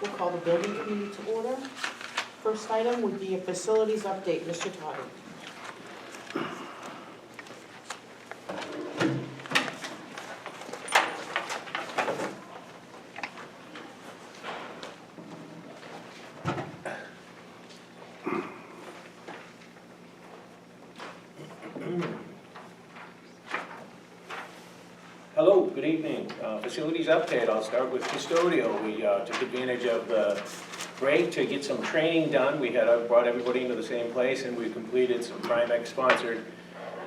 We'll call the building committee to order. First item would be a facilities update. Mr. Toddy. Hello, good evening. Facilities update. I'll start with custodial. We took advantage of the break to get some training done. We had brought everybody into the same place, and we completed some Primex-sponsored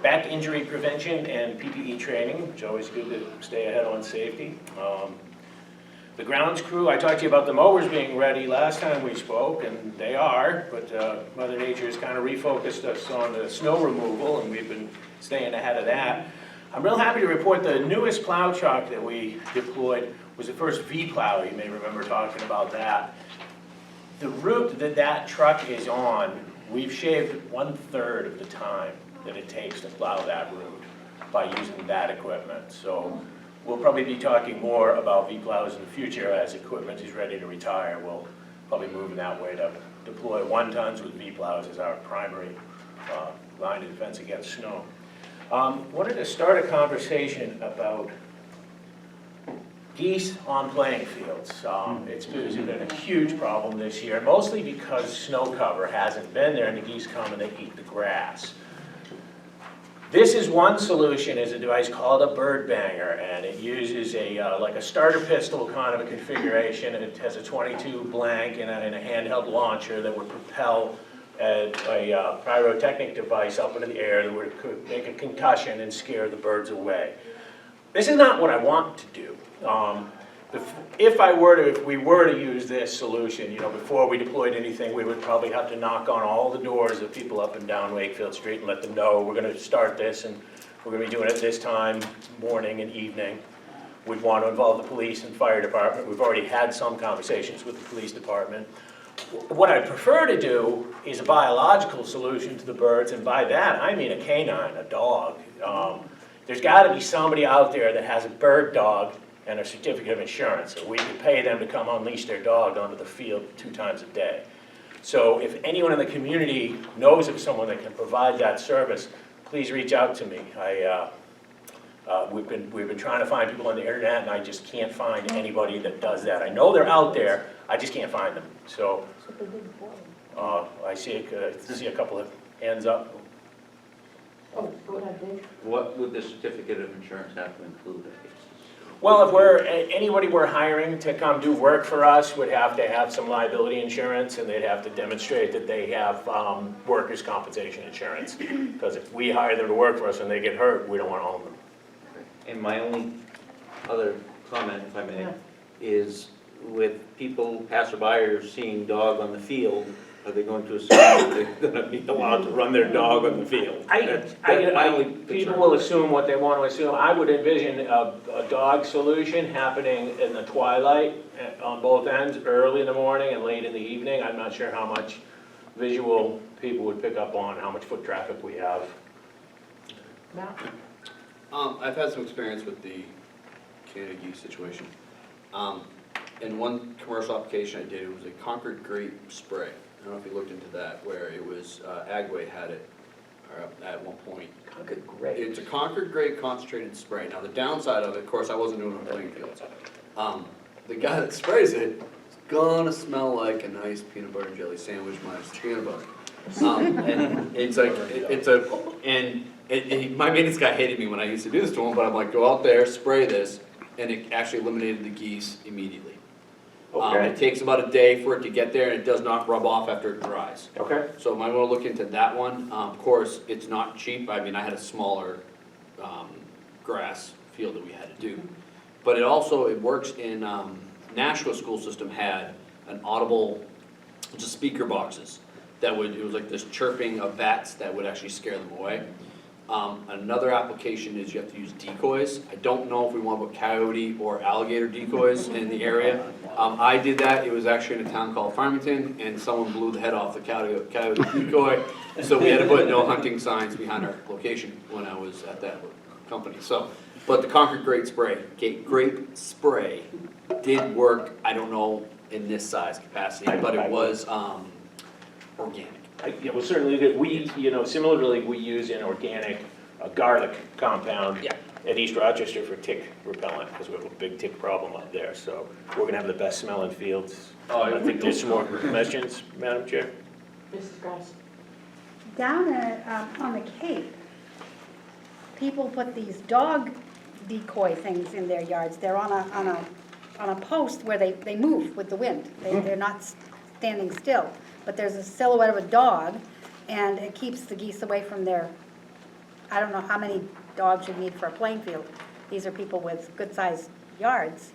back injury prevention and PPE training, which is always good to stay ahead on safety. The grounds crew, I talked to you about the mowers being ready last time we spoke, and they are, but Mother Nature has kind of refocused us on the snow removal, and we've been staying ahead of that. I'm real happy to report the newest plow truck that we deployed was the first V-plow. You may remember talking about that. The route that that truck is on, we've shaved 1/3 of the time that it takes to plow that route by using that equipment. So we'll probably be talking more about V-plows in the future as equipment is ready to retire. We'll probably move in that way to deploy 1-tons with V-plows as our primary line of defense against snow. Wanted to start a conversation about geese on playing fields. It's been a huge problem this year, mostly because snow cover hasn't been there and the geese come and they eat the grass. This is one solution, is a device called a bird banger, and it uses like a starter pistol kind of a configuration. It has a 22 blank and a handheld launcher that would propel a pyrotechnic device up into the air that would make a concussion and scare the birds away. This is not what I want to do. If we were to use this solution, before we deployed anything, we would probably have to knock on all the doors of people up and down Wakefield Street and let them know we're going to start this and we're going to be doing it this time, morning and evening. We'd want to involve the police and fire department. We've already had some conversations with the police department. What I prefer to do is a biological solution to the birds, and by that I mean a canine, a dog. There's got to be somebody out there that has a bird dog and a certificate of insurance, so we could pay them to come unleash their dog onto the field 2 times a day. So if anyone in the community knows of someone that can provide that service, please reach out to me. We've been trying to find people on the internet, and I just can't find anybody that does that. I know they're out there, I just can't find them. So I see a couple of hands up. Oh, go ahead, Dave. What would the certificate of insurance have to include? Well, if anybody we're hiring to come do work for us would have to have some liability insurance, and they'd have to demonstrate that they have workers' compensation insurance. Because if we hire them to work for us and they get hurt, we don't want to own them. And my only other comment, if I may, is with people, passerby, seeing dog on the field, are they going to assume that they're going to be allowed to run their dog on the field? People will assume what they want to assume. I would envision a dog solution happening in the twilight on both ends, early in the morning and late in the evening. I'm not sure how much visual people would pick up on, how much foot traffic we have. Matt? I've had some experience with the Canada geese situation. In one commercial application I did, it was a Concord grape spray. I don't know if you looked into that, where it was, Agway had it at one point. Concord grape. It's a Concord grape concentrated spray. Now the downside of it, of course I wasn't doing it on playing fields. The guy that sprays it is gonna smell like a nice peanut butter and jelly sandwich minus the peanut butter. And it's like, my maintenance guy hated me when I used to do this to him, but I'm like, go out there, spray this, and it actually eliminated the geese immediately. Okay. It takes about a day for it to get there, and it does not rub off after it dries. Okay. So I might want to look into that one. Of course, it's not cheap. I mean, I had a smaller grass field that we had to do. But it works in, Nashua school system had an audible, just speaker boxes that it was like this chirping of bats that would actually scare them away. Another application is you have to use decoys. I don't know if we want to put coyote or alligator decoys in the area. I did that. It was actually in a town called Farmington, and someone blew the head off the coyote decoy. So we had to put no hunting signs behind our location when I was at that company. So, but the Concord grape spray did work. I don't know in this size capacity, but it was, organic. Yeah, well, certainly, similarly, we use an organic garlic compound Yeah. at East Rochester for tick repellent, because we have a big tick problem up there, so we're gonna have the best smelling fields. Oh, I think there's some more questions, Madam Chair? Mrs. Grass. Down on the Cape, people put these dog decoy things in their yards. They're on a post where they move with the wind. They're not standing still. But there's a silhouette of a dog, and it keeps the geese away from their, I don't know how many dogs you need for a playing field. These are people with good-sized yards.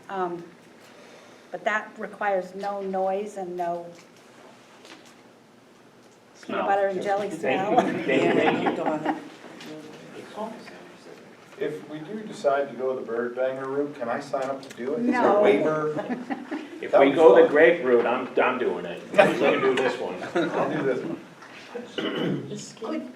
But that requires no noise and no peanut butter and jelly smell. Thank you. If we do decide to go the bird banger route, can I sign up to do it? Is there No. a waiver? If we go the grape route, I'm doing it. We can do this one. I'll do this one. Mrs. Could, King.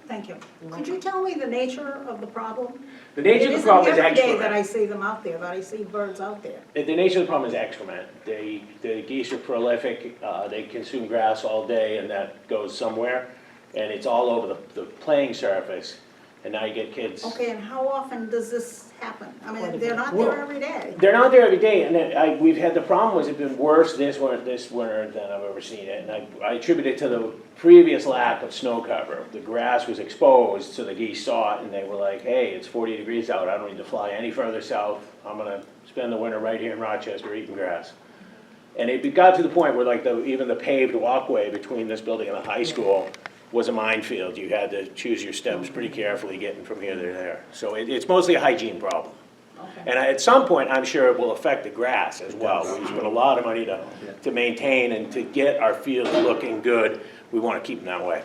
thank you. Could you tell me the nature of the problem? The nature of the problem is It isn't every day that I excrement. see them out there, that I see birds out there. The nature of the problem is excrement. The geese are prolific, they consume grass all day, and that goes somewhere, and it's all over the playing surface. And now you get kids. Okay, and how often does this happen? I Quite a mean, they're bit. not there every day. They're not there every day, and we've had the problem was it's been worse this winter than I've ever seen it. And I attribute it to the previous lack of snow cover. The grass was exposed, so the geese saw it, and they were like, hey, it's 40 degrees out, I don't need to fly any further south. I'm gonna spend the winter right here in Rochester eating grass. And it got to the point where like even the paved walkway between this building and the high school was a minefield. You had to choose your steps pretty carefully getting from here to there. So it's mostly a hygiene problem. Okay. And at some point, I'm sure it will affect the grass as well. We spent a lot of money to maintain and to get our fields looking good. We want to keep them that way.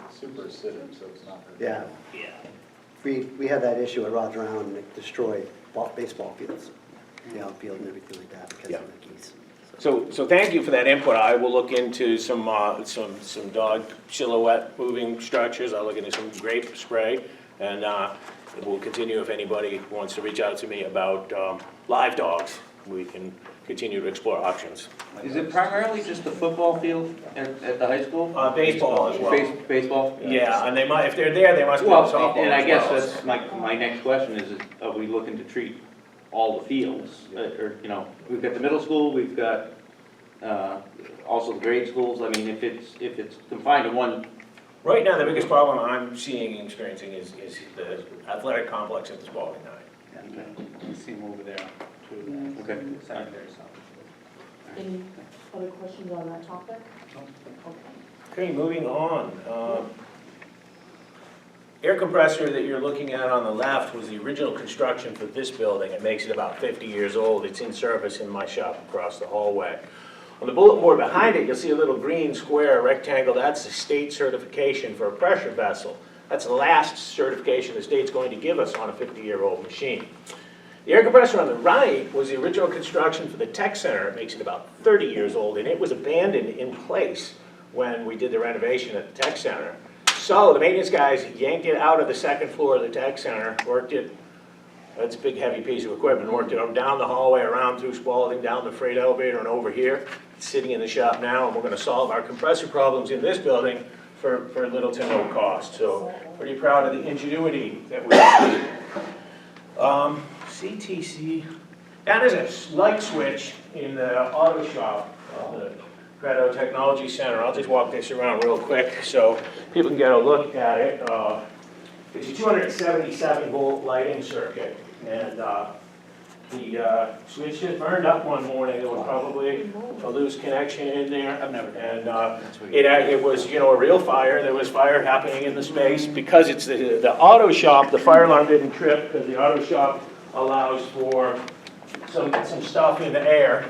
It's super acidic, so it's not. Yeah, Yeah. we had that issue at Roger Allen, and it destroyed baseball fields, the outfield and everything like that because of the geese. So thank you for that input. I will look into some dog silhouette moving structures. I'll look into some grape spray, and we'll continue if anybody wants to reach out to me about live dogs. We can continue to explore options. Is it primarily just the football field at the high school? Baseball as well. Baseball? Yeah, and they might, if they're there, they must be Well, softball and I as guess well. that's my next question is, are we looking to treat all the fields? Or, we've got the middle school, we've got also the grade schools. I mean, if it's confined to one. Right now, the biggest problem I'm seeing and experiencing is the athletic complex at the Spalding High. You see them over there too. Okay. Secondary side. Any other questions on that topic? Okay. Okay, moving on. Air compressor that you're looking at on the left was the original construction for this building. It makes it about 50 years old. It's in service in my shop across the hallway. On the bulletin board behind it, you'll see a little green square rectangle. That's the state certification for a pressure vessel. That's the last certification the state's going to give us on a 50-year-old machine. The air compressor on the right was the original construction for the tech center. It makes it about 30 years old, and it was abandoned in place when we did the renovation at the tech center. So the maintenance guys yanked it out of the second floor of the tech center, worked it, that's a big heavy piece of equipment, worked it down the hallway, around through Spalding, down the freight elevator and over here. It's sitting in the shop now, and we're gonna solve our compressor problems in this building for little to no cost. So pretty proud of the ingenuity that we did. CTC, that is a light switch in the auto shop, the Credo Technology Center. I'll just walk this around real quick so people can get a look at it. It's a 277 volt lighting circuit, and the switch just burned up one morning. There was probably a loose connection in there. I've never. And it was, a real fire. There was fire happening in the space because it's the auto shop. The fire alarm didn't trip because the auto shop allows for some stuff in the air.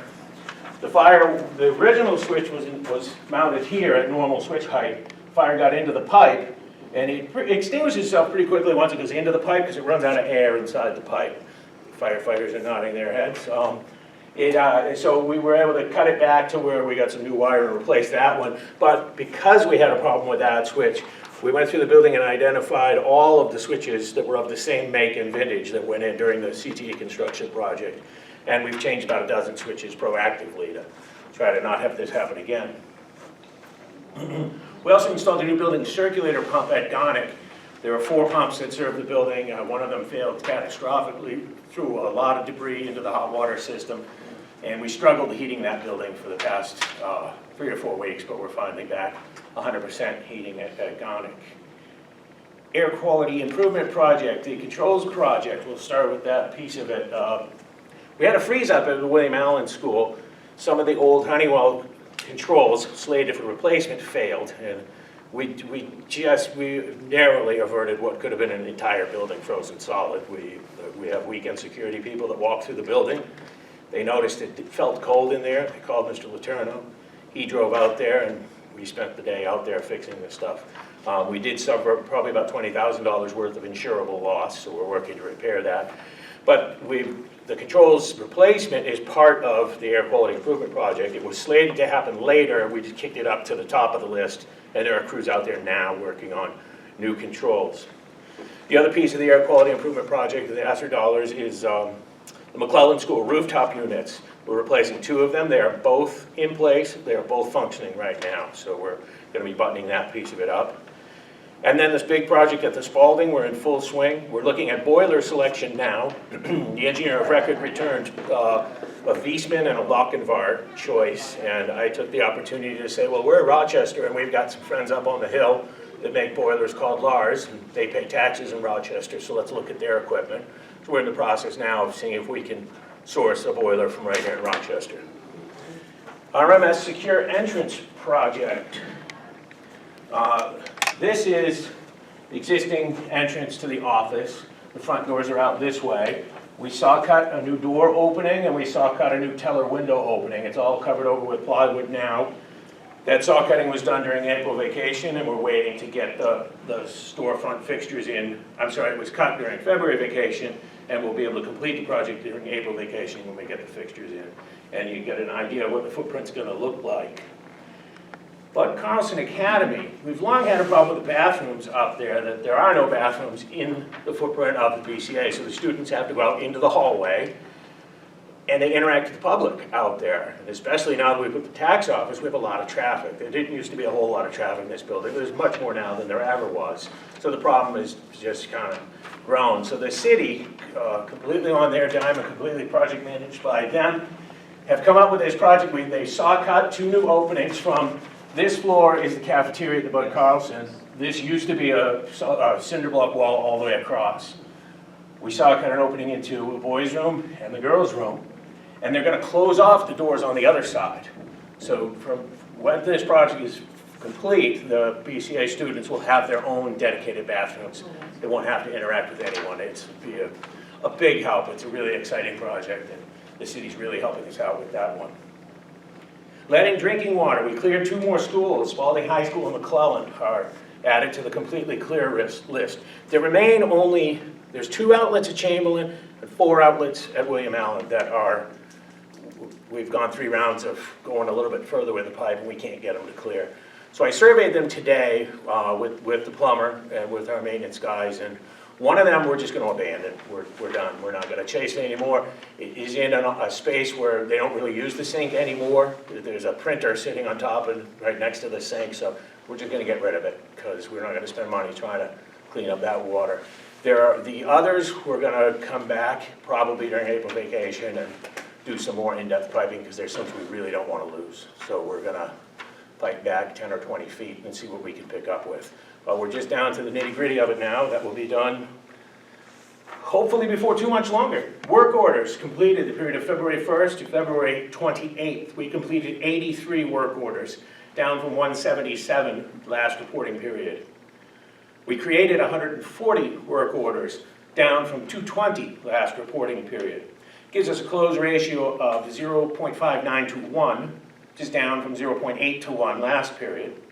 The original switch was mounted here at normal switch height. Fire got into the pipe, and it extinguished itself pretty quickly once it goes into the pipe because it runs out of air inside the pipe. Firefighters are nodding their heads. So we were able to cut it back to where we got some new wire and replace that one. But because we had a problem with that switch, we went through the building and identified all of the switches that were of the same make and vintage that went in during the CTE construction project. And we've changed about a dozen switches proactively to try to not have this happen again. We also installed a new building circulator pump at Gonick. There are 4 pumps that serve the building. One of them failed catastrophically, threw a lot of debris into the hot water system, and we struggled heating that building for the past 3 or 4 weeks, but we're finally back 100% heating at Gonick. Air quality improvement project, the controls project, we'll start with that piece of it. We had a freeze up at the William Allen School. Some of the old Honeywell controls slated for replacement failed, and we narrowly averted what could have been an entire building frozen solid. We have weekend security people that walk through the building. They noticed it felt cold in there. They called Mr. Letourneau. He drove out there, and we spent the day out there fixing this stuff. We did suffer probably about $20,000 worth of insurable loss, so we're working to repair that. But the controls replacement is part of the air quality improvement project. It was slated to happen later. We just kicked it up to the top of the list, and there are crews out there now working on new controls. The other piece of the air quality improvement project, the ESSER dollars, is the McClellan School rooftop units. We're replacing 2 of them. They are both in place. They are both functioning right now, so we're going to be buttoning that piece of it up. And then this big project at the Spalding, we're in full swing. We're looking at boiler selection now. The engineer of record returned a Viessmann and a Lochinvar choice, and I took the opportunity to say, well, we're in Rochester, and we've got some friends up on the hill that make boilers called Lars, and they pay taxes in Rochester, so let's look at their equipment. So we're in the process now of seeing if we can source a boiler from right here in Rochester. RMS Secure Entrance Project. This is the existing entrance to the office. The front doors are out this way. We saw cut a new door opening, and we saw cut a new teller window opening. It's all covered over with plywood now. That saw cutting was done during April vacation, and we're waiting to get the storefront fixtures in. I'm sorry, it was cut during February vacation, and we'll be able to complete the project during April vacation when we get the fixtures in. And you get an idea of what the footprint's gonna look like. But Carlson Academy, we've long had a problem with the bathrooms up there, that there are no bathrooms in the footprint of the BCA, so the students have to go out into the hallway, and they interact with the public out there. And especially now that we put the tax office, we have a lot of traffic. There didn't used to be a whole lot of traffic in this building. There's much more now than there ever was. So the problem is just kind of grown. So the city, completely on their dime and completely project managed by them, have come up with this project. They saw cut 2 new openings from this floor is the cafeteria at the Bud Carlson. This used to be a cinder block wall all the way across. We saw cut an opening into a boys' room and the girls' room, and they're going to close off the doors on the other side. So from when this project is complete, the BCA students will have their own dedicated bathrooms. They won't have to interact with anyone. It's be a big help. It's a really exciting project, and the city's really helping us out with that one. Lead in drinking water, we cleared 2 more schools. Spalding High School and McClellan are added to the completely clear list. There remain only, there's 2 outlets at Chamberlain and 4 outlets at William Allen that are, we've gone 3 rounds of going a little bit further with the pipe, and we can't get them to clear. So I surveyed them today with the plumber and with our maintenance guys, and one of them we're just going to abandon. We're done. We're not going to chase it anymore. It is in a space where they don't really use the sink anymore. There's a printer sitting on top and right next to the sink, so we're just going to get rid of it because we're not going to spend money trying to clean up that water. There are the others. We're going to come back probably during April vacation and do some more in-depth piping because there's some we really don't want to lose. So we're going to pipe back 10 or 20 feet and see what we can pick up with. We're just down to the nitty-gritty of it now. That will be done hopefully before too much longer. Work orders completed the period of February 1st to February 28th. We completed 83 work orders, down from 177 last reporting period. We created 140 work orders, down from 220 last reporting period. Gives us a close ratio of 0.59 to 1, which is down from 0.8 to 1 last period.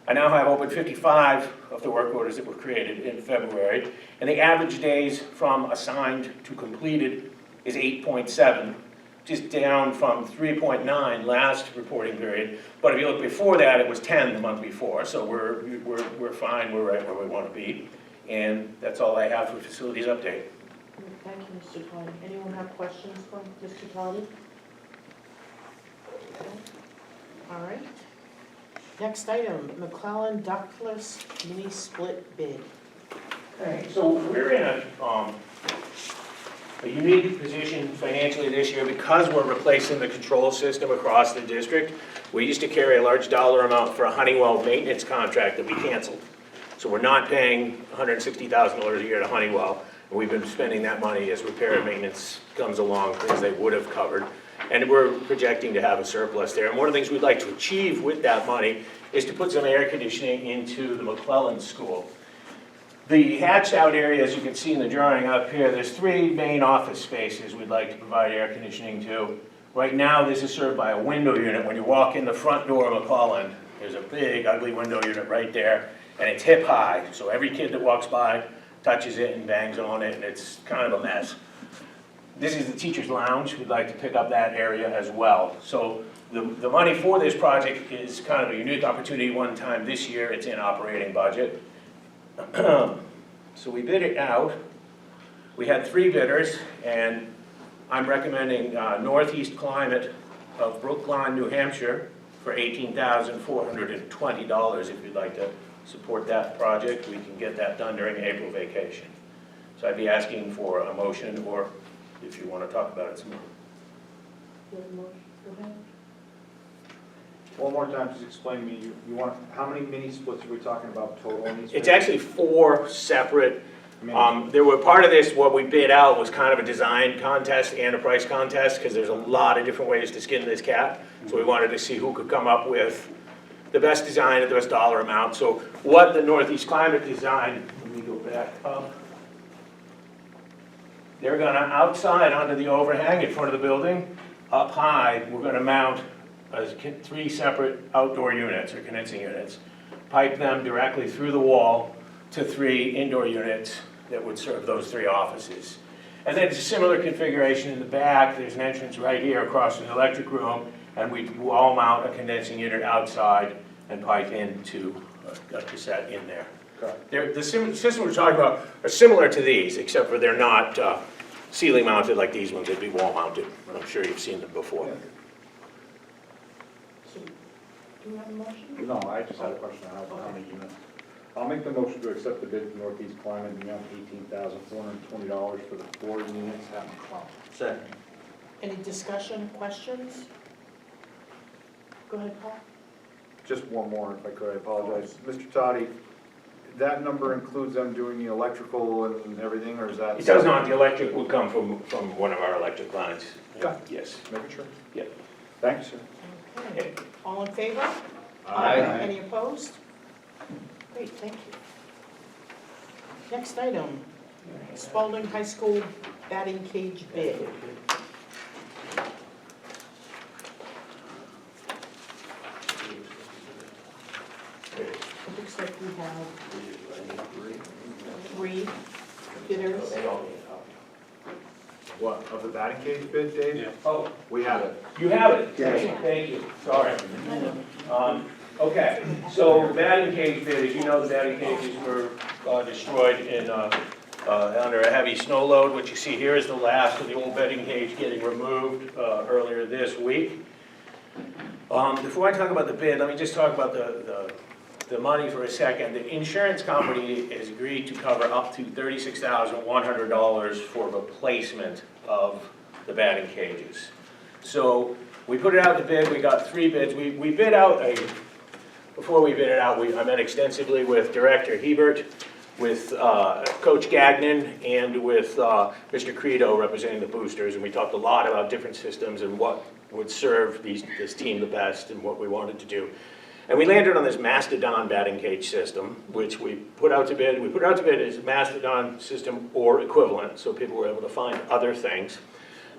I now have open 55 of the work orders that were created in February, and the average days from assigned to completed is 8.7, which is down from 3.9 last reporting period. But if you look before that, it was 10 the month before, so we're fine. We're right where we want to be, and that's all I have for facilities update. Thank you, Mr. Toddy. Anyone have questions for Mr. Toddy? Okay. All right. Next item, McClellan ductless mini split bid. Okay, so we're in a unique position financially this year because we're replacing the control system across the district. We used to carry a large dollar amount for a Honeywell maintenance contract that we canceled. So we're not paying $160,000 a year to Honeywell, and we've been spending that money as repair and maintenance comes along, things they would have covered. And we're projecting to have a surplus there. And one of the things we'd like to achieve with that money is to put some air conditioning into the McClellan School. The hatched out area, as you can see in the drawing up here, there's 3 main office spaces we'd like to provide air conditioning to. Right now, this is served by a window unit. When you walk in the front door of McClellan, there's a big, ugly window unit right there, and it's hip high. So every kid that walks by touches it and bangs on it, and it's kind of a mess. This is the teacher's lounge. We'd like to pick up that area as well. So the money for this project is kind of a unique opportunity. One time this year, it's in operating budget. So we bid it out. We had 3 bidders, and I'm recommending Northeast Climate of Brookline, New Hampshire for $18,420. If you'd like to support that project, we can get that done during April vacation. So I'd be asking for a motion, or if you want to talk about it some more. You have a motion? Go ahead. One more time, just explain to me, you want, how many mini splits are we talking about total in these? It's actually 4 separate. Mini. There were part of this, what we bid out was kind of a design contest and a price contest, because there's a lot of different ways to skin this cat. So we wanted to see who could come up with the best design at the best dollar amount. So what the Northeast Climate designed, let me go back up. They're gonna, outside onto the overhang in front of the building, up high, we're gonna mount 3 separate outdoor units or condensing units, pipe them directly through the wall to 3 indoor units that would serve those 3 offices. And then it's a similar configuration in the back. There's an entrance right here across from the electric room, and we will all mount a condensing unit outside and pipe into a cassette in there. The system we're talking about are similar to these, except for they're not ceiling mounted like these ones. They'd be wall mounted. I'm sure you've seen them before. So, do you have a motion? No, I just had a question on how many units. I'll make the motion to accept the bid from Northeast Climate in the amount of $18,420 for the 4 units at McClellan. Second. Any discussion, questions? Go ahead, Paul. Just one more, if I could, I apologize. Mr. Toddy, that number includes them doing the electrical and everything, or is that? It does not. The electric will come from one of our electric lines. Got it. Yes. Making sure. Yeah. Thank you, sir. Okay. All in favor? Aye. Any opposed? Great, thank you. Next item, Spalding High School batting cage bid. It looks like we have 3 bidders. What, of the batting cage bid, Dave? Yeah. Oh, We have it. you have it? Yes. Thank you. Sorry. Okay, so batting cage bid, as you know, the batting cages were destroyed in under a heavy snow load. What you see here is the last of the old batting cage getting removed earlier this week. Before I talk about the bid, let me just talk about the money for a second. The insurance company has agreed to cover up to $36,100 for replacement of the batting cages. So we put it out to bid, we got 3 bids. We bid out before we bid it out, I met extensively with Director Hebert, with Coach Gagnon, and with Mr. Credo representing the boosters, and we talked a lot about different systems and what would serve this team the best and what we wanted to do. And we landed on this Mastodon batting cage system, which we put out to bid. We put it out to bid as Mastodon system or equivalent, so people were able to find other things.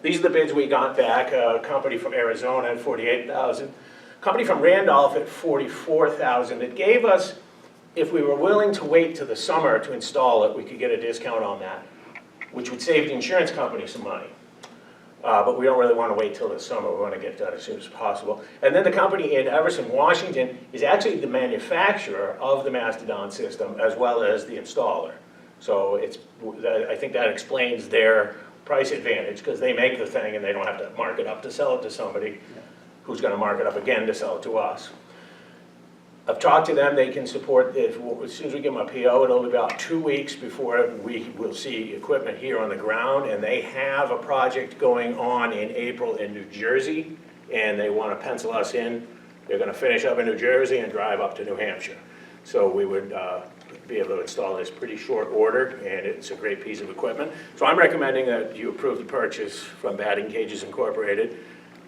These are the bids we got back. A company from Arizona at $48,000. Company from Randolph at $44,000. It gave us, if we were willing to wait till the summer to install it, we could get a discount on that, which would save the insurance company some money. But we don't really want to wait till the summer. We want to get it done as soon as possible. And then the company in Everson, Washington is actually the manufacturer of the Mastodon system as well as the installer. So I think that explains their price advantage, because they make the thing and they don't have to mark it up to sell it to somebody who's gonna mark it up again to sell it to us. I've talked to them, they can support, as soon as we give them a PO, it'll be about 2 weeks before we will see equipment here on the ground, and they have a project going on in April in New Jersey, and they wanna pencil us in. They're gonna finish up in New Jersey and drive up to New Hampshire. So we would be able to install this pretty short order, and it's a great piece of equipment. So I'm recommending that you approve the purchase from Batting Cages Incorporated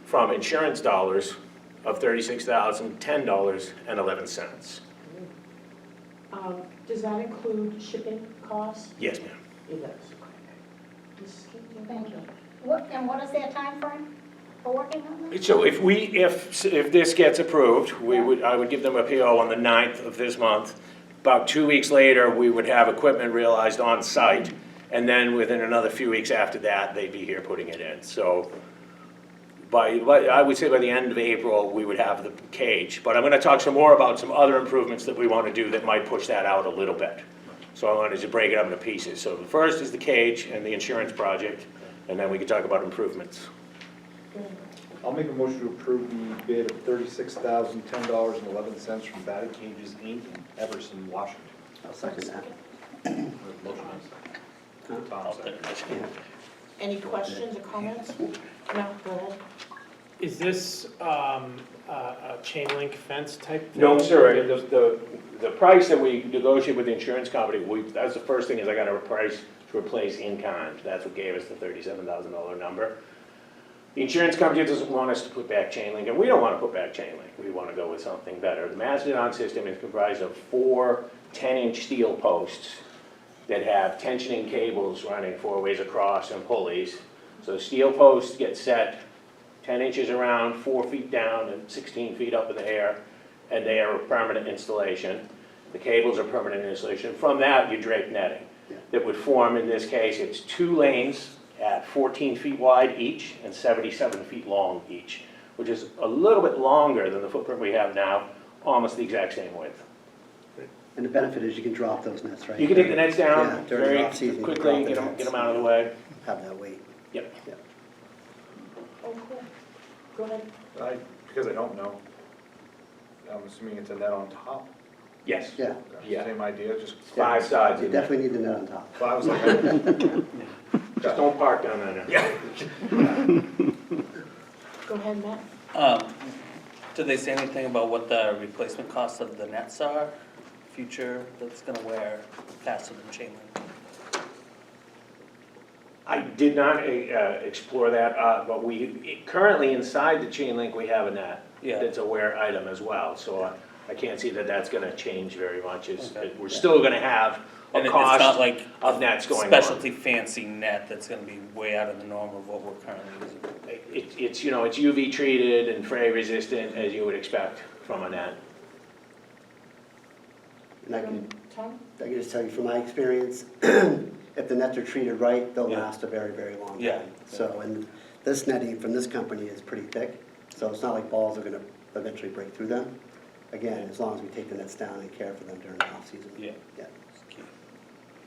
from insurance dollars of $36,010.11. Does that include shipping costs? Yes, ma'am. It does. Mrs. King, do you Thank you. have And what is their time frame for working on this? So if this gets approved, I would give them a PO on the 9th of this month. About 2 weeks later, we would have equipment realized on site, and then within another few weeks after that, they'd be here putting it in. So I would say by the end of April, we would have the cage. But I'm gonna talk some more about some other improvements that we wanna do that might push that out a little bit. So I wanted to break it up into pieces. So the first is the cage and the insurance project, and then we can talk about improvements. I'll make a motion to approve the bid of $36,010.11 from Batting Cages Inc. in Everson, Washington. I'll second that. Motion on Tom second. any questions or comments? No, go ahead. Is this a chain link fence type thing? No, sir, the price that we negotiated with the insurance company, that's the first thing, is I got a price to replace in kind. That's what gave us the $37,000 number. The insurance company doesn't want us to put back chain link, and we don't want to put back chain link. We want to go with something better. The Mastodon system is comprised of 4 10-inch steel posts that have tensioning cables running 4 ways across and pulleys. So the steel posts get set 10 inches around, 4 feet down, and 16 feet up in the air, and they are a permanent installation. The cables are permanent installation. From that, you drape netting that would form, in this case, it's 2 lanes at 14 feet wide each and 77 feet long each, which is a little bit longer than the footprint we have now, almost the exact same width. And the benefit is you can drop those nets, right? You can take the nets Yeah, down during the very off-season, you can quickly, drop the get nets. them out of the way. Have that weight. Yep. Oh, cool. Go ahead. Because I don't know, I'm assuming it's a net on top? Yes. Yeah, Okay, Yeah. Same idea, just. 5 sides. you in there. definitely need the net on top. So I was like, Just don't park down there. Yeah. Go ahead, Matt. Did they say anything about what the replacement cost of the nets are, future, that's gonna wear faster than chain link? I did not explore that, but currently inside the chain link, we have a net. Yeah. That's a wear item as well, so I can't see that that's gonna change very much. Okay. We're still gonna have And a it's not cost like of nets going on. specialty fancy net that's gonna be way out of the norm of what we're currently using. It's UV treated and fray resistant, as you would expect from a net. And I can Tom? just tell you from my experience, if the nets are treated right, they'll Yeah. last a very, very long Yeah. time. So, and this netting from this company is pretty thick, so it's not like balls are gonna eventually break through them. Again, as long as we take the nets down and care for them during the off-season. Yeah. Yeah.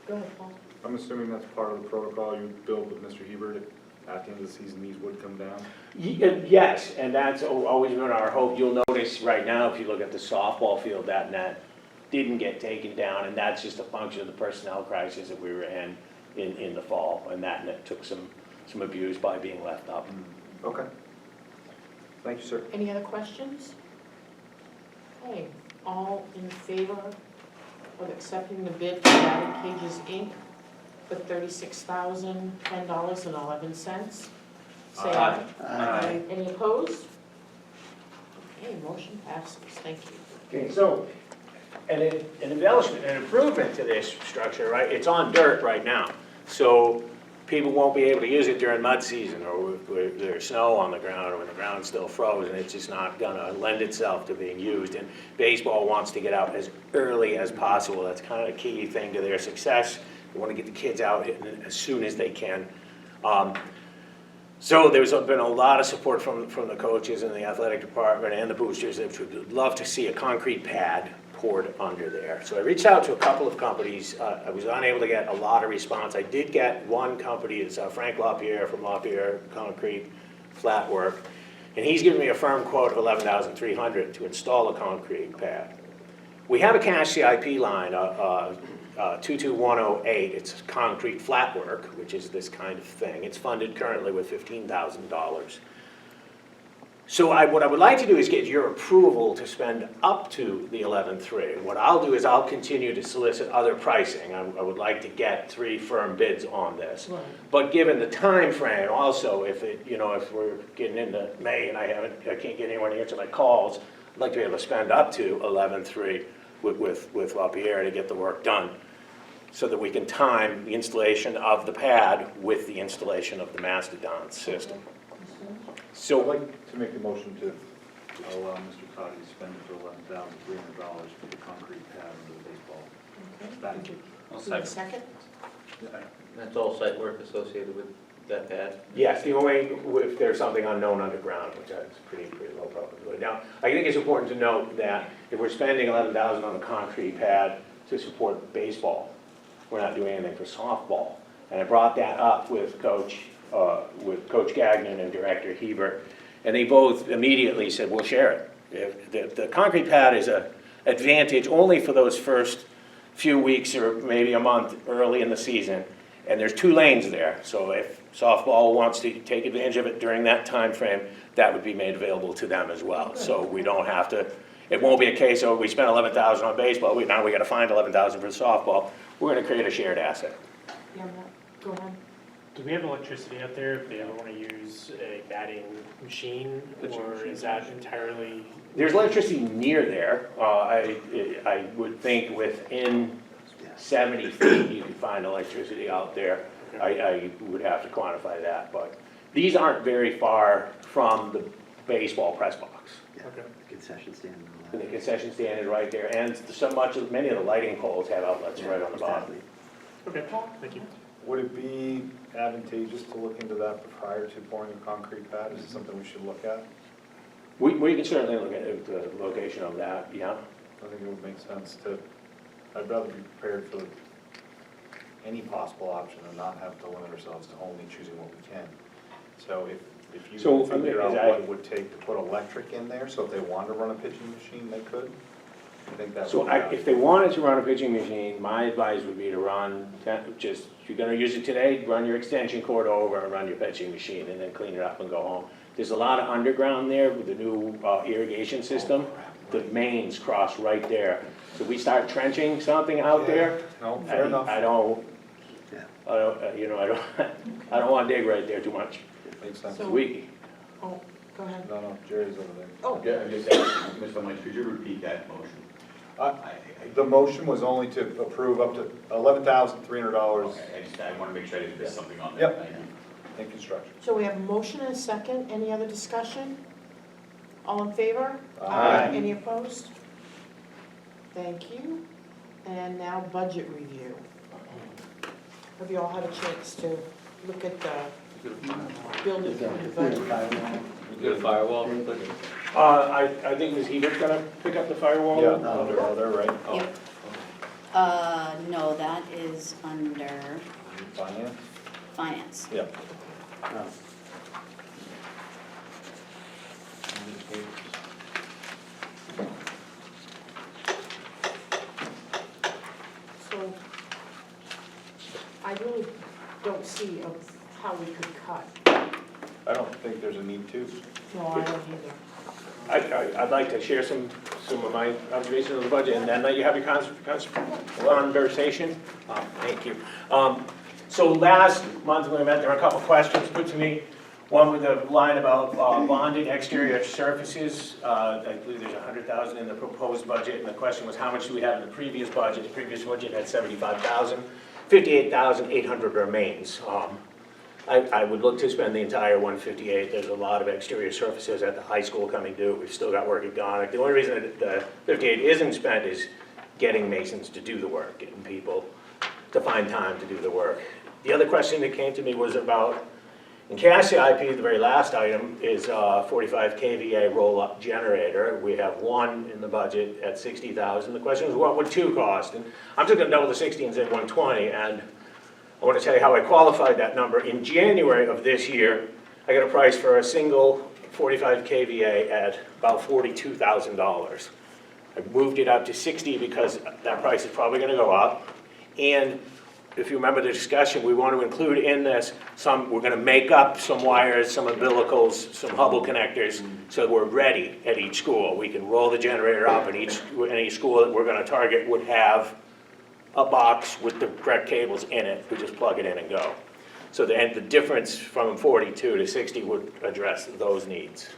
Go ahead, Paul. I'm assuming that's part of the protocol you built with Mr. Hebert, at the end of the season, these would come down? Yes, and that's always been our hope. You'll notice right now, if you look at the softball field, that net didn't get taken down, and that's just a function of the personnel crisis that we were in the fall, and that net took some abuse by being left up. Okay. Thank you, sir. Any other questions? Okay, all in favor of accepting the bid from Batting Cages Inc. for $36,010.11? Say aye. Aye. Any opposed? Okay, motion passes, thank you. Okay, so, an embellishment, an improvement to this structure, right, it's on dirt right now. So people won't be able to use it during mud season, or if there's snow on the ground, or when the ground's still frozen. It's just not gonna lend itself to being used. And baseball wants to get out as early as possible. That's kind of a key thing to their success. They want to get the kids out as soon as they can. So there's been a lot of support from the coaches and the athletic department and the boosters. They would love to see a concrete pad poured under there. So I reached out to a couple of companies. I was unable to get a lot of response. I did get one company, it's Frank LaPierre from LaPierre Concrete Flat Work, and he's given me a firm quote of $11,300 to install a concrete pad. We have a cash CIP line, 22108. It's concrete flat work, which is this kind of thing. It's funded currently with $15,000. So what I would like to do is get your approval to spend up to the 11.3. What I'll do is I'll continue to solicit other pricing. I would like to get 3 firm bids on this. Right. But given the time frame, also, if we're getting into May and I can't get anyone to answer my calls, I'd like to be able to spend up to 11.3 with LaPierre to get the work done, so that we can time the installation of the pad with the installation of the Mastodon system. So I'd So, like to make a motion to allow Mr. Cotty to spend up to $11,300 for the concrete pad under the baseball. Okay. Thank you. Do we have a second? That's all site work associated with that pad? yes, the only, if there's something unknown underground, which is pretty low probability. Now, I think it's important to note that if we're spending $11,000 on a concrete pad to support baseball, we're not doing anything for softball. And I brought that up with Coach Gagnon and Director Hebert, and they both immediately said, we'll share it. The concrete pad is an advantage only for those first few weeks or maybe a month early in the season, and there's 2 lanes there, so if softball wants to take advantage of it during that time frame, that would be made available to them as well. So we don't have to, it won't be a case of we spent $11,000 on baseball, now we gotta find $11,000 for softball. We're gonna create a shared asset. Yeah, Matt, go ahead. Do we have electricity out there if they ever want to use a batting machine, or is that entirely? There's electricity near there. I would think within 70 feet, you could find electricity out there. I would have to quantify that, but these aren't very far from the baseball press box. Okay. Concession stand and all And the that. concession stand is right there, and many of the lighting poles have outlets right on the bottom. Okay, thank you. Would it be advantageous to look into that prior to pouring a concrete pad? Is it something we should look at? We can certainly look at the location of that, yeah. I think it would make sense to, I'd rather be prepared for any possible option and not have to limit ourselves to only choosing what we can. So if you So, can figure out is what that- it would take to put electric in there, so if they wanted to run a pitching machine, they could, I think that So would be. if they wanted to run a pitching machine, my advice would be to run, if you're gonna use it today, run your extension cord over and run your pitching machine, and then clean it up and go home. There's a lot of underground there with the new irrigation system. The mains cross right there. So we start trenching something out there, No, fair enough. I don't, Yeah. I don't wanna dig right there too much. Makes sense. So- We, Oh, go ahead. No, Jerry's over there. Oh, Yeah, I'm just asking, Mr. Lynch, could you repeat that motion? The motion was only to approve up to $11,300 Okay, I want to make sure I didn't miss something on there. Yep. Thank you. in construction. so we have a motion and a second. Any other discussion? All in favor? Aye. Any opposed? Thank you. And now budget review. Have you all had a chance to look at the building budget? Get a firewall real quick. I think Ms. Hebert's gonna pick up the firewall. Yeah, they're right. Yep. No, that is under Finance? finance. Yep. Oh, So I really don't see how we could cut. I don't think there's a need to. No, I don't either. I'd like to share some of my observations of the budget, and then let you have your conversation. Thank you. So last month when we met, there were a couple questions put to me. One with a line about bonded exterior surfaces. I believe there's $100,000 in the proposed budget, and the question was, how much do we have in the previous budget? The previous budget had $75,000. $58,800 remains. I would look to spend the entire $158. There's a lot of exterior surfaces at the high school coming due. We've still got work to go on. The only reason that the $58 isn't spent is getting masons to do the work, getting people to find time to do the work. The other question that came to me was about In cash CIP, the very last item is 45 kVA roll-up generator. We have one in the budget at 60,000. The question is, what would two cost? And I'm just gonna double the 60 and say 120, and I want to tell you how I qualified that number. In January of this year, I got a price for a single 45 kVA at about $42,000. I moved it up to 60 because that price is probably gonna go up. And if you remember the discussion, we want to include in this we're gonna make up some wires, some umbilicals, some Hubble connectors, so we're ready at each school. We can roll the generator up, and any school that we're gonna target would have a box with the correct cables in it. We just plug it in and go. So the difference from 42 to 60 would address those needs.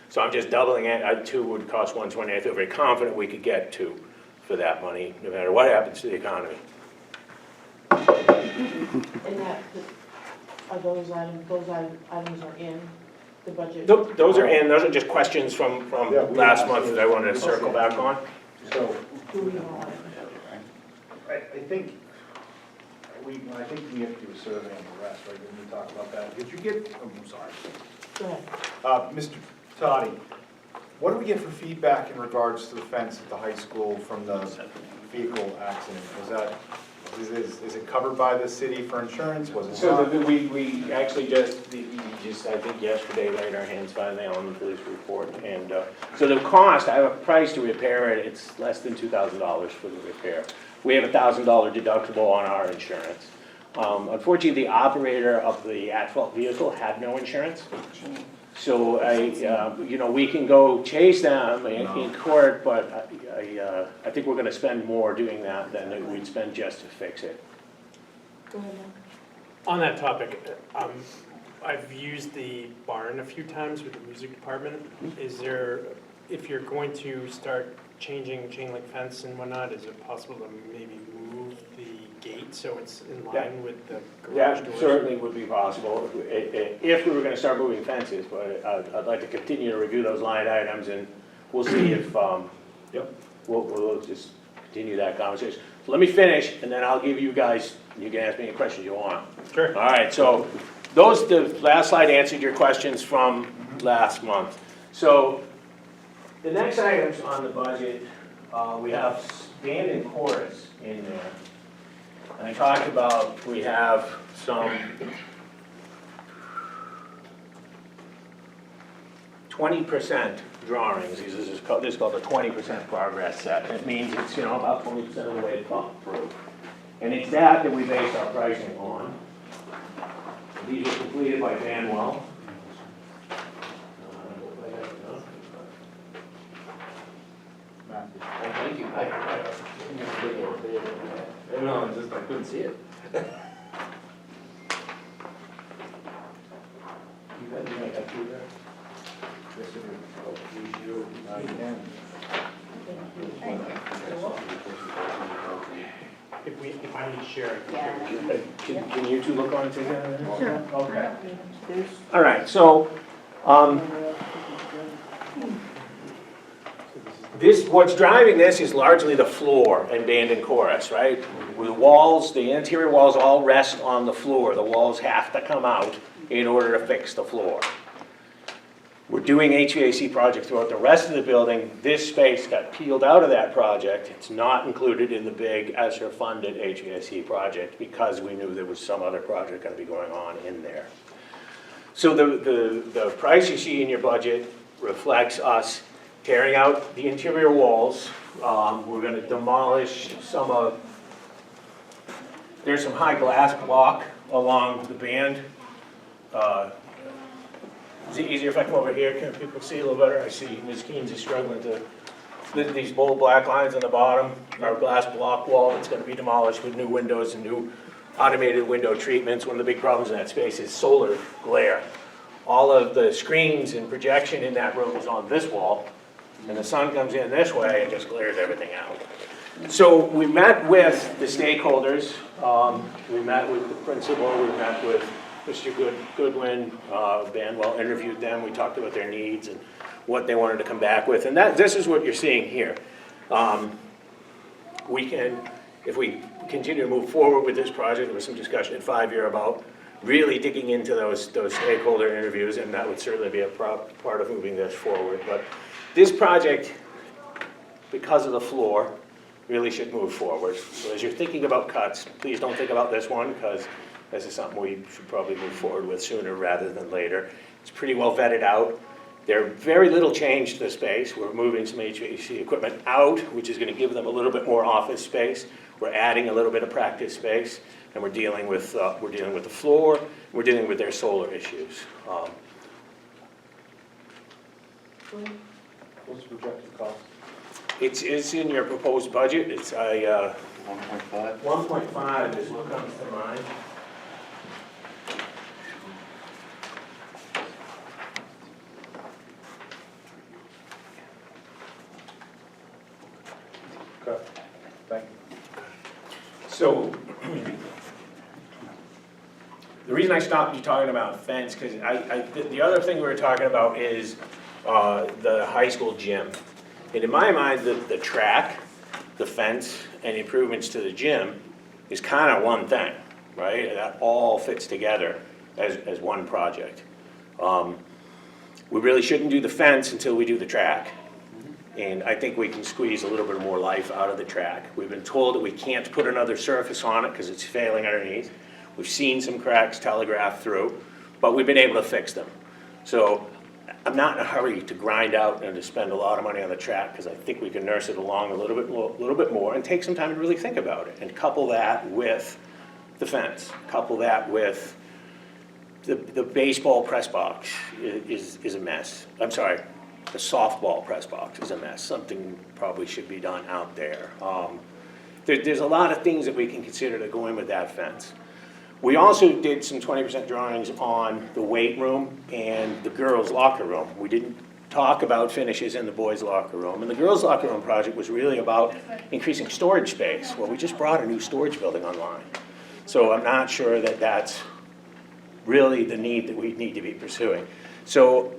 So I'm just doubling it. Two would cost 120. I feel very confident we could get two for that money, no matter what happens to the economy. And that, are those items are in the budget? Those are in, those are just questions from last month that I wanted to circle back on. So, Do we want it? I think we have to do a survey on the rest, right, when we talk about that. Did you get, oh, I'm sorry. Go ahead. Mr. Toddy, what do we get for feedback in regards to the fence at the high school from the vehicle accident? Is it covered by the city for insurance? Was it So not? we actually just, I think yesterday, laid our hands finally on the police report. And so the cost, I have a price to repair it, it's less than $2,000 for the repair. We have a $1,000 deductible on our insurance. Unfortunately, the operator of the at-fault vehicle had no insurance. So we can go chase them in court, but I think we're gonna spend more doing that than we'd spend just to fix it. Go ahead, Mike. On that topic, I've used the barn a few times with the music department. Is there, if you're going to start changing chain link fence and whatnot, is it possible to maybe move the gate so it's in line with the garage That doors? certainly would be possible if we were gonna start moving fences, but I'd like to continue to review those line items, and we'll see if, we'll just continue that conversation. So let me finish, and then I'll give you guys, you can ask me any questions you want. Sure. All right, so the last slide answered your questions from last month. So the next items on the budget, we have band and chorus in there. And I talked about, we have some 20% drawings. This is called the 20% progress set. It means it's, about 20% of the way through. And it's that we base our pricing on. These were completed by Banwell. Thank you. No, I couldn't see it. You guys make that through there? If I need to share it. Yeah. Can you two look on it together? Sure. Okay. All right, so, what's driving this is largely the floor and band and chorus, right? The walls, the interior walls all rest on the floor. The walls have to come out in order to fix the floor. We're doing HVAC projects throughout the rest of the building. This space got peeled out of that project. It's not included in the big ESSER-funded HVAC project because we knew there was some other project gonna be going on in there. So the price you see in your budget reflects us tearing out the interior walls. We're gonna demolish there's some high glass block along the band. Is it easier if I come over here? Can people see a little better? I see Ms. Keynes is struggling to, these bold black lines on the bottom, our glass block wall that's gonna be demolished with new windows and new automated window treatments. One of the big problems in that space is solar glare. All of the screens and projection in that room is on this wall, and the sun comes in this way and just glares everything out. So we met with the stakeholders, we met with the principal, we met with Mr. Goodwin, Banwell, interviewed them, we talked about their needs and what they wanted to come back with, and this is what you're seeing here. We can, if we continue to move forward with this project, there was some discussion at 5-year about really digging into those stakeholder interviews, and that would certainly be a part of moving this forward. But this project, because of the floor, really should move forward. So as you're thinking about cuts, please don't think about this one, because this is something we should probably move forward with sooner rather than later. It's pretty well vetted out. There's very little change to the space. We're moving some HVAC equipment out, which is going to give them a little bit more office space. We're adding a little bit of practice space, and we're dealing with the floor. We're dealing with their solar issues. What's the projected cost? It's in your proposed budget. It's 1.5? 1.5 is what comes to mind. Okay, thank you. So, the reason I stopped you talking about fence, because the other thing we were talking about is the high school gym. And in my mind, the track, the fence, and improvements to the gym is kind of one thing, right? That all fits together as one project. We really shouldn't do the fence until we do the track. And I think we can squeeze a little bit more life out of the track. We've been told that we can't put another surface on it because it's failing underneath. We've seen some cracks telegraphed through, but we've been able to fix them. So I'm not in a hurry to grind out and to spend a lot of money on the track, because I think we can nurse it along a little bit more and take some time to really think about it, and couple that with the fence, couple that with the baseball press box is a mess. I'm sorry. The softball press box is a mess. Something probably should be done out there. There's a lot of things that we can consider to go in with that fence. We also did some 20% drawings on the weight room and the girls' locker room. We didn't talk about finishes in the boys' locker room. And the girls' locker room project was really about increasing storage space. Well, we just brought a new storage building online. So I'm not sure that that's really the need that we need to be pursuing. So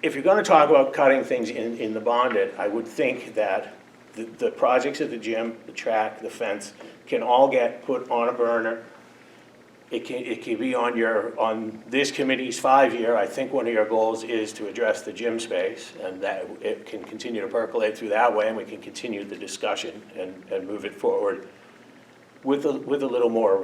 if you're going to talk about cutting things in the bonded, I would think that the projects at the gym, the track, the fence, can all get put on a burner. It can be on this committee's 5-year. I think one of your goals is to address the gym space, and that it can continue to percolate through that way, and we can continue the discussion and move it forward with a little more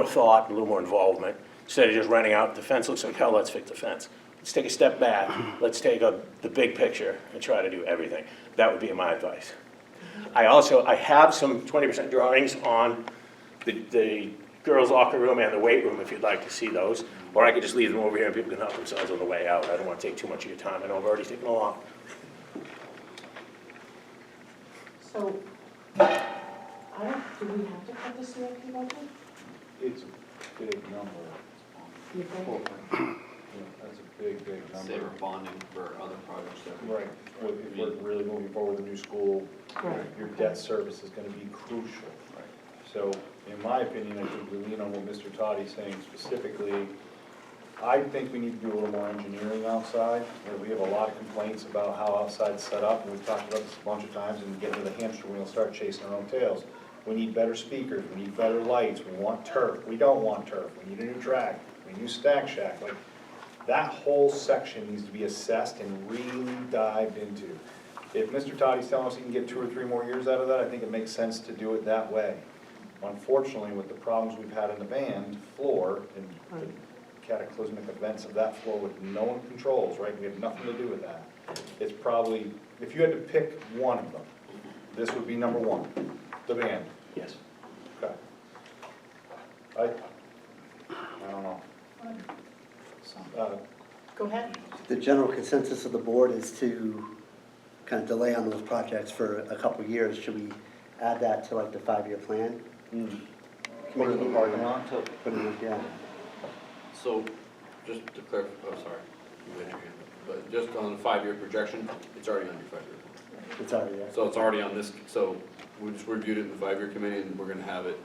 thought, a little more involvement, instead of just running out. The fence looks like hell. Let's fix the fence. Let's take a step back. Let's take the big picture and try to do everything. That would be my advice. I have some 20% drawings on the girls' locker room and the weight room if you'd like to see those. Or I could just leave them over here and people can help themselves on the way out. I don't want to take too much of your time. I know I've already taken a lot. So, do we have to cut the CIP budget? It's a big number. You think? Yeah, that's a big number. Say we're bonding for other projects that we. Right, if we're really moving forward with a new school, Right. your debt service is gonna be crucial. So, in my opinion, I think we lean on what Mr. Toddy's saying specifically. I think we need to do a little more engineering outside. We have a lot of complaints about how outside's set up, and we've talked about this a bunch of times, and get to the hamster wheel and start chasing our own tails. We need better speakers, we need better lights, we want turf, we don't want turf, we need a new track, we need a new stack shack. Like, that whole section needs to be assessed and really dived into. If Mr. Toddy's telling us he can get 2 or 3 more years out of that, I think it makes sense to do it that way. Unfortunately, with the problems we've had in the band floor and the cataclysmic events of that floor with no one controls, right? We have nothing to do with that. It's probably, if you had to pick one of them, this would be number 1, the band. Yes. Okay. I don't know. Go ahead. The general consensus of the board is to kind of delay on those projects for a couple of years. Should we add that to like the 5-year plan? Put it in the parking lot. Put it in, yeah. So, just to clarify, oh, sorry, you went here, but just on the 5-year projection, it's already on your 5-year. It's already there. So it's already on this, so we just reviewed it in the 5-year committee, and we're gonna have it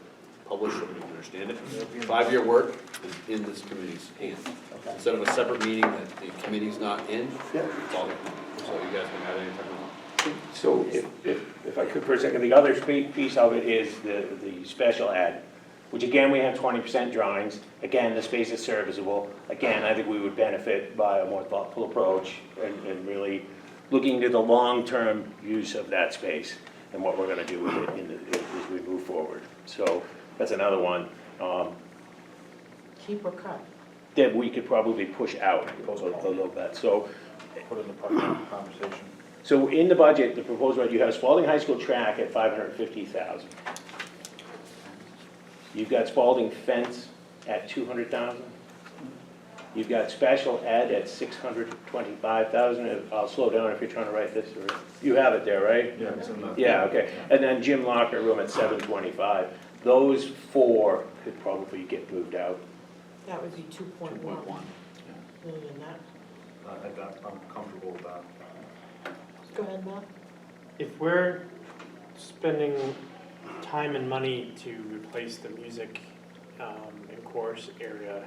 published so we can understand it. 5-year work is in this committee's hands. Okay. Instead of a separate meeting that the committee's not in, Yeah. it's all, so you guys can have any type of. So if I could for a second, the other piece of it is the special ed. which again, we have 20% drawings. Again, the space is serviceable. Again, I think we would benefit by a more thoughtful approach and really looking to the long-term use of that space and what we're gonna do with it as we move forward. So that's another one Keep or cut? that we could probably push out a little bit. So, Put in the conversation. so in the budget, the proposed budget, you have Spalding High School track at 550,000. You've got Spalding fence at 200,000. You've got special ed at 625,000. I'll slow down if you're trying to write this, or, you have it there, right? Yeah, it's in the. Yeah, okay. And then gym locker room at 725. Those four could probably get moved out. That would be 2.1 million, that. I'm comfortable with that. Go ahead, Matt. If we're spending time and money to replace the music and chorus area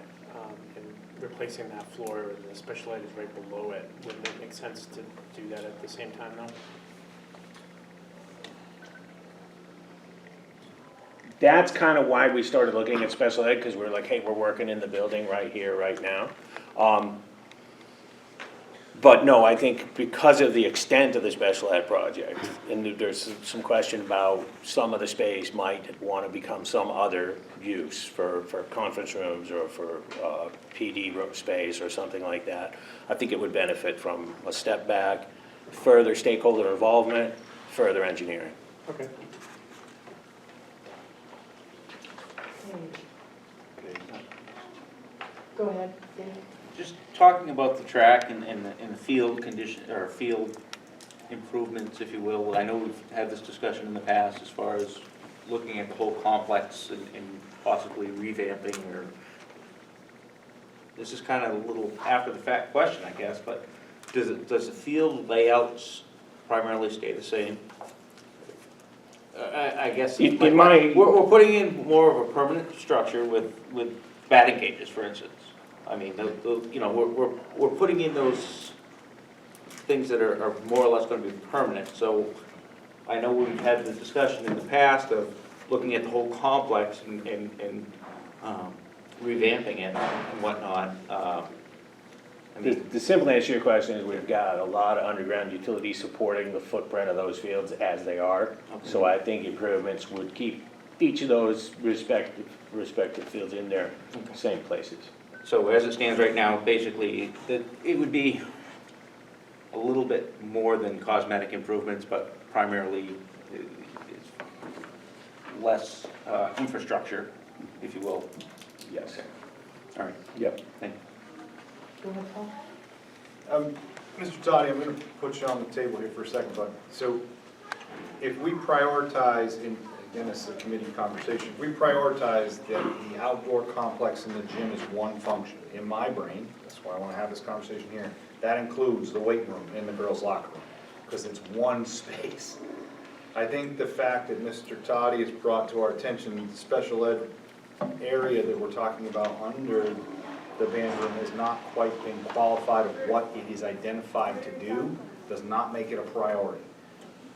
and replacing that floor, and the special ed is right below it, wouldn't it make sense to do that at the same time though? That's kind of why we started looking at special ed, because we're like, hey, we're working in the building right here, right now. But no, I think because of the extent of the special ed project, and there's some question about some of the space might want to become some other use for conference rooms or for PD room space or something like that. I think it would benefit from a step back, further stakeholder involvement, further engineering. Okay. Go ahead, Dave. Just talking about the track and the field condition, or field improvements, if you will. I know we've had this discussion in the past as far as looking at the whole complex and possibly revamping, or this is kind of a little after the fact question, I guess, but does the field layouts primarily stay the same? I guess In my- we're putting in more of a permanent structure with batting cages, for instance. I mean, you know, we're putting in those things that are more or less going to be permanent. So I know we've had the discussion in the past of looking at the whole complex and revamping it and whatnot. I mean, The simple answer to your question is we've got a lot of underground utilities supporting the footprint of those fields as they are. So I think improvements would keep each of those respective fields in their same places. So as it stands right now, basically, it would be a little bit more than cosmetic improvements, but primarily it's less infrastructure, if you will. Yes. All right, Yep. thank you. Go ahead, Paul. Mr. Toddy, I'm going to put you on the table here for a second, but, so if we prioritize, and again, this is a committee conversation, if we prioritize that the outdoor complex in the gym is one function, in my brain, that's why I want to have this conversation here, that includes the weight room and the girls' locker room, because it's one space. I think the fact that Mr. Toddy has brought to our attention the special ed area that we're talking about under the band room has not quite been qualified of what it is identified to do, does not make it a priority.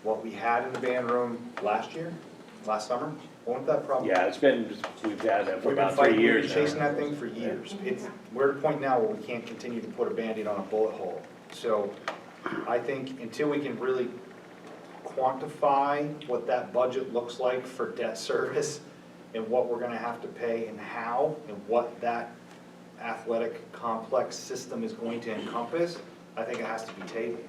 What we had in the band room last summer, wasn't that problem? Yeah, we've had that for We've been about 3 fighting, we've years been now. chasing that thing for years. We're at a point now where we can't continue to put a Band-Aid on a bullet hole. So I think until we can really quantify what that budget looks like for debt service and what we're gonna have to pay and how, and what that athletic complex system is going to encompass, I think it has to be tabled.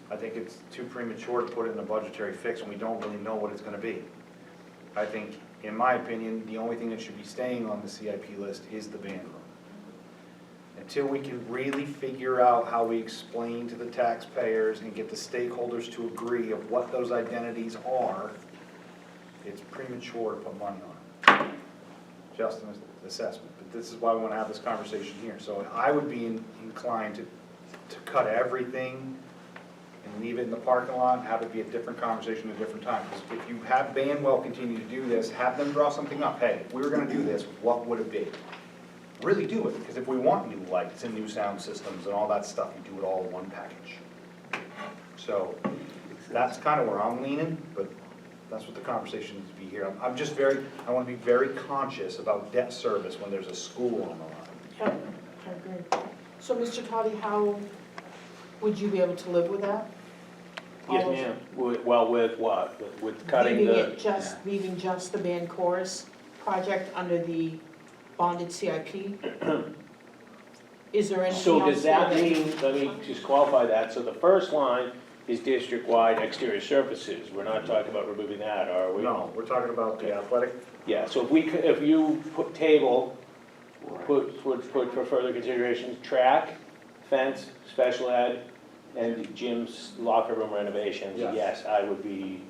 I think it's too premature to put it in a budgetary fix when we don't really know what it's gonna be. I think, in my opinion, the only thing that should be staying on the CIP list is the band room. Until we can really figure out how we explain to the taxpayers and get the stakeholders to agree of what those identities are, it's premature to put money on it. Justin's assessment, but this is why we want to have this conversation here. So I would be inclined to cut everything and leave it in the parking lot, and have it be a different conversation at a different time. Because if you have Banwell continue to do this, have them draw something up. Hey, if we were gonna do this, what would it be? Really do it, because if we want new lights and new sound systems and all that stuff, you do it all in one package. So that's kind of where I'm leaning, but That's what the conversation needs to be here. I'm just I want to be very conscious about debt service when there's a school on the line. Yep, I agree. So, Mr. Toddy, how would you be able to live with that? Yes, ma'am. Well, with what? With cutting the? Leaving just the band chorus project under the bonded CIP? Is there anything else? So does that there mean, let me just qualify that, so the first line is district-wide exterior surfaces, we're not talking about removing that, are we? No, we're talking about the athletic. Yeah, so if you put table, put for further consideration, track, fence, special ed, and gym's locker room renovations, Yes. yes, I would be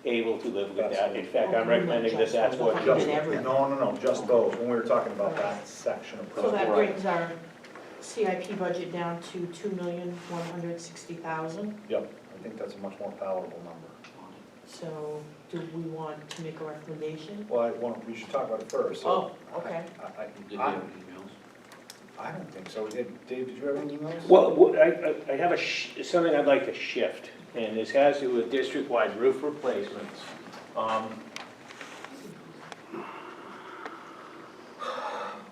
able to live with that. Absolutely. In fact, I'm recommending that that's what. Just Just, Even everything. no, just those, when we were talking about that section of So that project. brings our CIP budget down to $2,160,000. Yep, I think that's a much more palatable number. So do we want to make a recommendation? Well, we should talk about it first. Oh, okay. Did you I have emails? I don't think so. Dave, did you have any emails? Well, I have something I'd like to shift, and this has to do with district-wide roof replacements.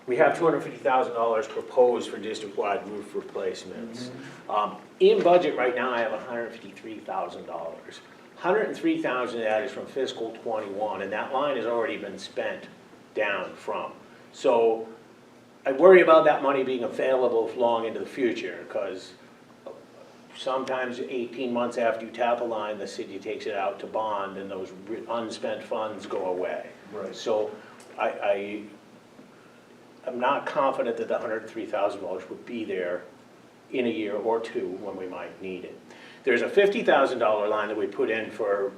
We have $250,000 proposed for district-wide roof replacements. In budget right now, I have $153,000. $103,000 of that is from fiscal '21, and that line has already been spent down from. So I worry about that money being available long into the future, because sometimes 18 months after you tap a line, the city takes it out to bond, and those unspent funds go away. Right. So I'm not confident that the $103,000 would be there in a year or two when we might need it. There's a $50,000 line that we put in for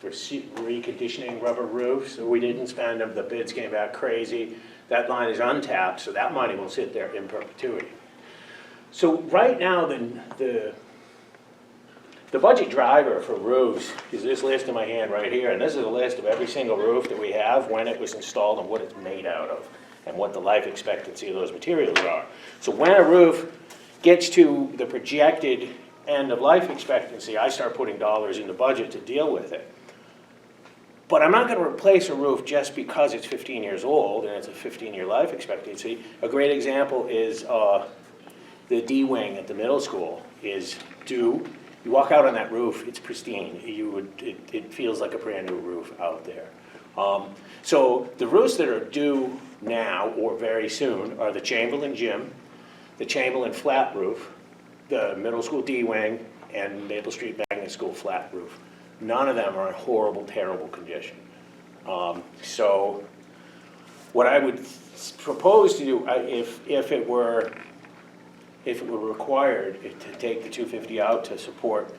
reconditioning rubber roofs, so we didn't spend them, the bids came back crazy. That line is untapped, so that money will sit there in perpetuity. So right now, the budget driver for roofs is this list in my hand right here, and this is a list of every single roof that we have, when it was installed, and what it's made out of, and what the life expectancy of those materials are. So when a roof gets to the projected end of life expectancy, I start putting dollars in the budget to deal with it. But I'm not going to replace a roof just because it's 15 years old and it's a 15-year life expectancy. A great example is the D wing at the middle school is due. You walk out on that roof, it's pristine. It feels like a brand new roof out there. So the roofs that are due now or very soon are the Chamberlain gym, the Chamberlain flat roof, the middle school D wing, and Maple Street Magnet School flat roof. None of them are in horrible, terrible condition. So what I would propose to do, if it were required to take the 250 out to support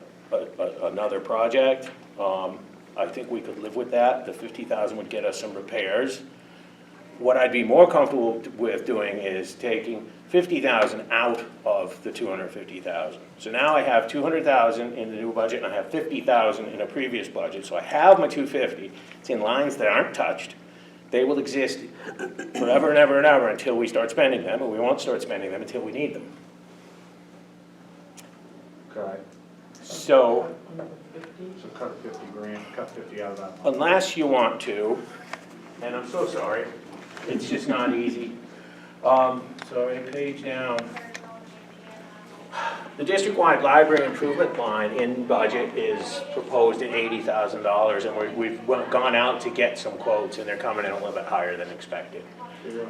another project, I think we could live with that. The 50,000 would get us some repairs. What I'd be more comfortable with doing is taking 50,000 out of the 250,000. So now I have 200,000 in the new budget, and I have 50,000 in a previous budget. So I have my 250. It's in lines that aren't touched. They will exist forever and ever and ever until we start spending them, and we won't start spending them until we need them. Okay, So so cut 50 grand, cut 50 out of that. unless you want to, and I'm so sorry, it's just not easy. Sorry, page down. The district-wide library improvement line in budget is proposed at $80,000, and we've gone out to get some quotes, and they're coming in a little bit higher than expected.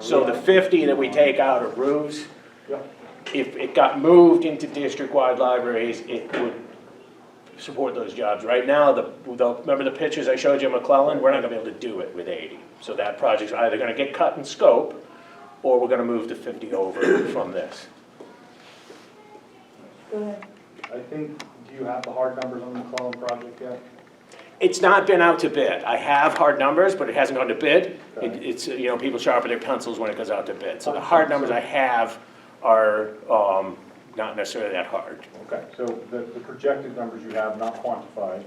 So the 50 that we take out of roofs, if it got moved into district-wide libraries, it would support those jobs. Right now, remember the pictures I showed you of McClellan? We're not gonna be able to do it with 80. So that project's either gonna get cut in scope, or we're gonna move the 50 over from this. Go ahead. I think, do you have the hard numbers on the McClellan project yet? It's not been out to bid. I have hard numbers, but it hasn't gone to bid. Okay. It's, people sharpen their pencils when it goes out to bid. So the hard numbers I have are not necessarily that hard. Okay, so the projected numbers you have, not quantified,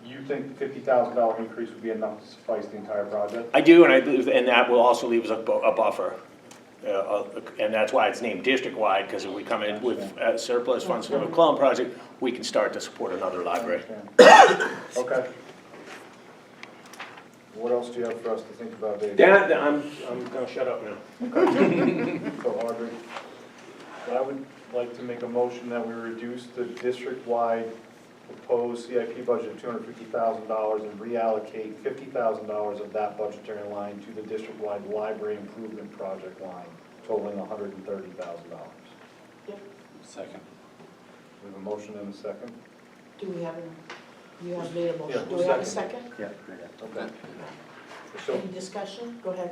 you think the $50,000 increase would be enough to suffice the entire project? I do, and I believe, and that will also leave us a buffer. And that's why it's named district-wide, because if we come in with surplus funds from the McClellan project, we can start to support another library. Okay. What else do you have for us to think about, Dave? I'm gonna shut up now. So Audrey, I would like to make a motion that we reduce the district-wide proposed CIP budget of $250,000 and reallocate $50,000 of that budgetary line to the district-wide library improvement project line, totaling $130,000. Second. We have a motion and a second? Do we have you have made a motion, Yeah, do we have a second. second? Yeah, right. Okay. So, Any discussion? Go ahead.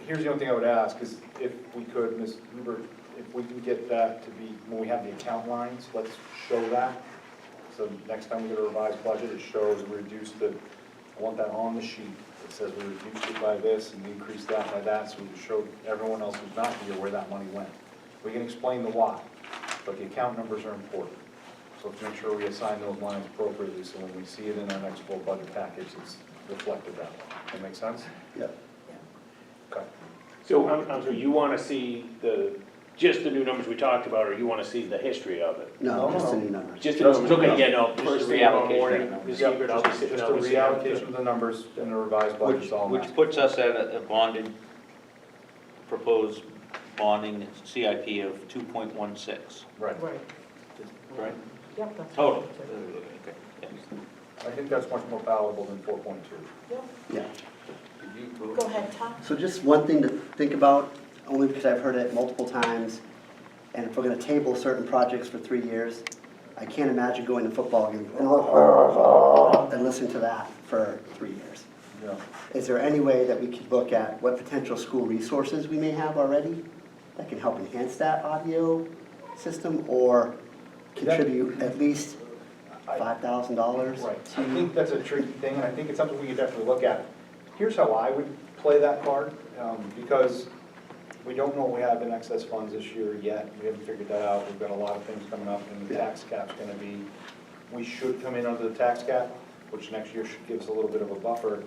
here's the only thing I would ask, is if we could, Ms. Huber, if we can get that to be, when we have the account lines, let's show that. So next time we get a revised budget, it shows we reduced the, I want that on the sheet. It says we reduced it by this and increased that by that, so we can show everyone else who's not here where that money went. We can explain the why, but the account numbers are important. So let's make sure we assign those lines appropriately, so when we see it in our next full budget package, it's reflected that way. That make sense? Yeah. Okay. So, I'm sorry, you wanna see just the new numbers we talked about, or you wanna see the history of it? No, No, just the no. new numbers. Just the Just numbers, the okay, numbers. yeah, no, Just first the thing tomorrow reallocation morning, of numbers. this Yep, evening, I'll be just sitting a down and sitting down. reallocation of the numbers in the revised budget, is all I'm Which asking. puts us at a bonded, proposed bonding CIP of 2.16, Right. Right, right? yep, that's. Total. what we Okay, yes. I think that's much more palatable than 4.2. did. Yeah. Go ahead, Tom. So just one thing to think about, only because I've heard it multiple times, and if we're gonna table certain projects for 3 years, I can't imagine going to football game and listening to that for 3 years. Yeah. Is there any way that we could look at what potential school resources we may have already that can help enhance that audio system, or contribute at least $5,000? Right, I think that's a tricky thing, and I think it's something we could definitely look at. Here's how I would play that card, because we don't know what we have in excess funds this year yet. We haven't figured that out. We've got a lot of things coming up, and the tax cap's gonna be, we should come in under the tax cap, which next year should give us a little bit of a buffer.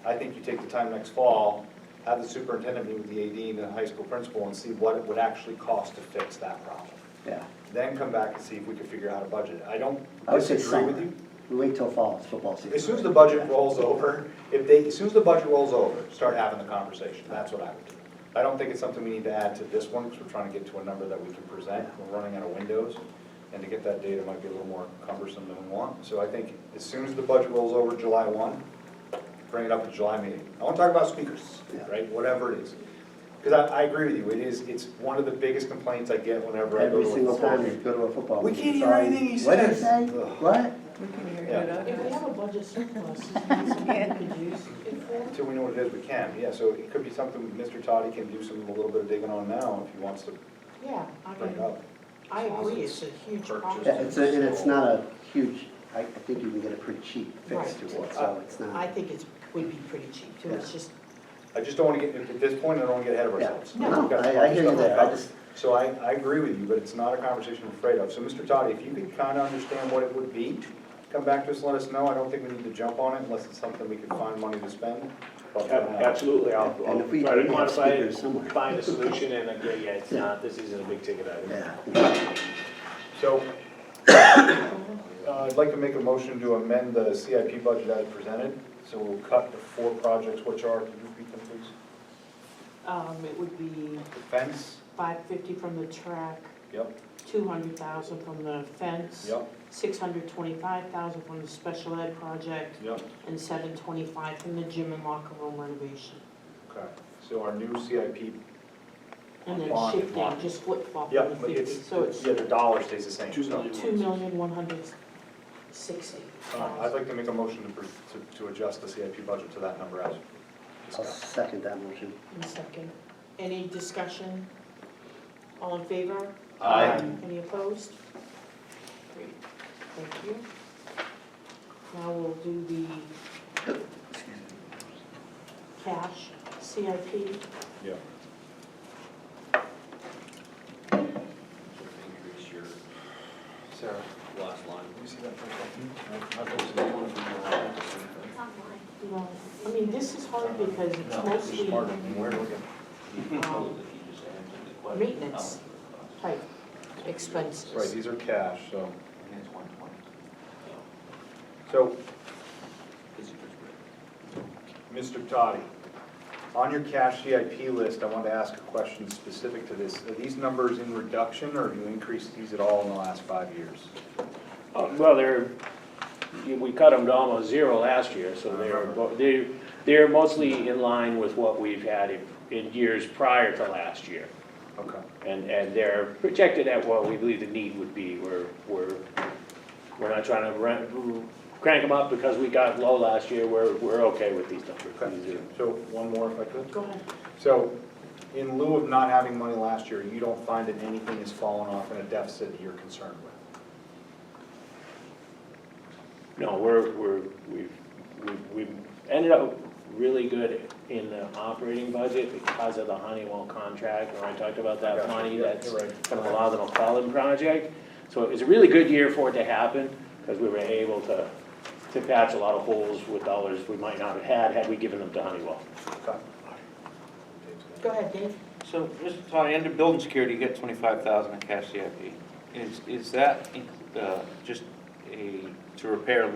I think you take the time next fall, have the superintendent meet with the AD and the high school principal and see what it would actually cost to fix that problem. Yeah, Then come back and see if we can figure out a budget. I don't I would say disagree with summer. you. We wait till fall, it's football season. As soon as the budget rolls over, as soon as the budget rolls over, start having the conversation. That's what I would do. I don't think it's something we need to add to this one, because we're trying to get to a number that we can present. We're running out of windows, and to get that data might be a little more cumbersome than we want. So I think as soon as the budget rolls over July 1, bring it up at the July meeting. I want to talk about speakers, right, whatever it is. Because I agree with you, it's one of the biggest complaints I get whenever I go Every to a single football time you game. go to a football We game. can't hear sorry. anything he What did he says. say? Ugh. What? Yeah. If we have a budget surplus, is that something we could use it for? Until we know what it is, we can, yeah, so it could be something Mr. Toddy can do a little bit of digging on now if he wants to Yeah, I bring it mean, up. I agree, it's a huge problem. Yeah, and it's not a huge, I think you can get a pretty cheap fix to Right. it, so it's I not. think it would be pretty cheap too, it's just, I just don't want to get, at this point, I don't want to get ahead of Yeah, ourselves. No, We've got I hear you stuff there, to I cover. just, So I agree with you, but it's not a conversation I'm afraid of. So Mr. Toddy, if you could kind of understand what it would be, come back to us, let us know. I don't think we need to jump on it unless it's something we can find money to spend. But, Absolutely, I'll And if we try to we have quantify speakers it, somewhere. find a solution, and again, yeah, it's Yeah. not, this isn't a big ticket item. Yeah, So, I'd like to make a motion to amend the CIP budget as presented. So we'll cut the 4 projects, which are, could you repeat them, please? it would be The fence, 550 from the track, yep, 200,000 from the fence, yep, 625,000 from the special ed project, yep. and 725 from the gym and locker room renovation. Okay, so our new CIP, And then Bond, shifting, bond. just flip-flop yep, on the but 50, it's, so it's yeah, the dollar stays the same. So, 2,160,000. I'd like to make a motion to adjust the CIP budget to that number as I'll discussed. second that motion. In a second. Any discussion? All in favor? Aye. Any opposed? Great, thank you. Now we'll do the cash CIP. Yeah. Increase your Sarah, last line. let me see that first one. You know, I mean, this is hard because it's mostly maintenance type expenses. Right, these are cash, so. Mr. Toddy, on your cash CIP list, I wanted to ask a question specific to this. Are these numbers in reduction, or have you increased these at all in the last 5 years? Well, we cut them to almost zero last year, so they're mostly in line with what we've had in years prior to last year. Okay. And they're projected at what we believe the need would be. We're not trying to crank them up because we got low last year. We're okay with these numbers. Okay. So one more if I could. Go ahead. So in lieu of not having money last year, you don't find that anything has fallen off in a deficit that you're concerned with? No, we've ended up really good in the operating budget because of the Honeywell contract, where I talked about that money that's You're right. kind of allow the McClellan project. So it was a really good year for it to happen, because we were able to patch a lot of holes with dollars we might not have had we given them to Honeywell. Okay. Go ahead, Dave. So, Mr. Toddy, under building security, you get 25,000 in cash CIP. Is that just to repair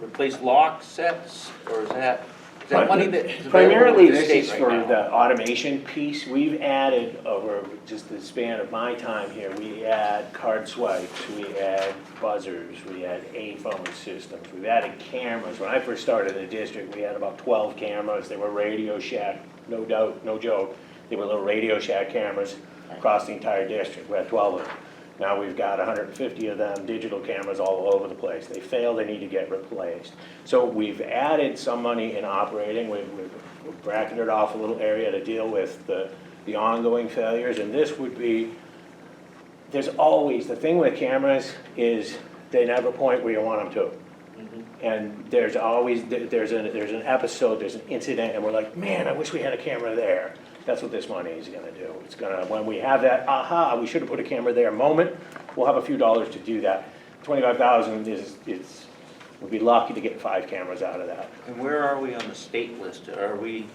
replace lock sets, or is that money that is available Primarily, with the this state is right for now? the automation piece. We've added, over just the span of my time here, we add card swipes, we add buzzers, we add A-phone systems, we've added cameras. When I first started in the district, we had about 12 cameras. They were Radio Shack, no doubt, no joke. They were little Radio Shack cameras across the entire district. We had 12 of them. Now we've got 150 of them, digital cameras all over the place. They fail, they need to get replaced. So we've added some money in operating. We've bracketed off a little area to deal with the ongoing failures. And this would be, there's always, the thing with cameras is they never point where you want them to. And there's always, there's an episode, there's an incident, and we're like, man, I wish we had a camera there. That's what this money is gonna do. It's gonna, when we have that, aha, we should have put a camera there moment, we'll have a few dollars to do that. 25,000 we'd be lucky to get 5 cameras out of that. And where are we on the state list? Are we,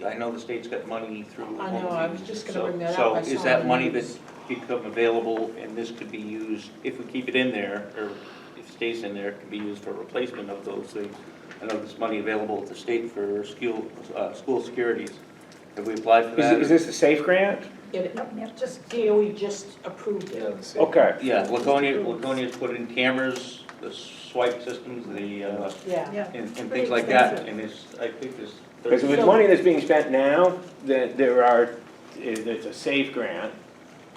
I know the state's got money through. I know, I was just gonna bring that up. So I is saw that the money news. that's become available, and this could be used, if we keep it in there, or if it stays in there, it can be used for replacement of those things? I know there's money available at the state for school securities. Have we applied for that? Is this a safe grant? Just DOE just approved Yeah, it. the same. Okay. Yeah, Laconia's put in cameras, the swipe systems, Yeah. and things like that, and I think there's. Because with money that's being spent now, it's a safe grant,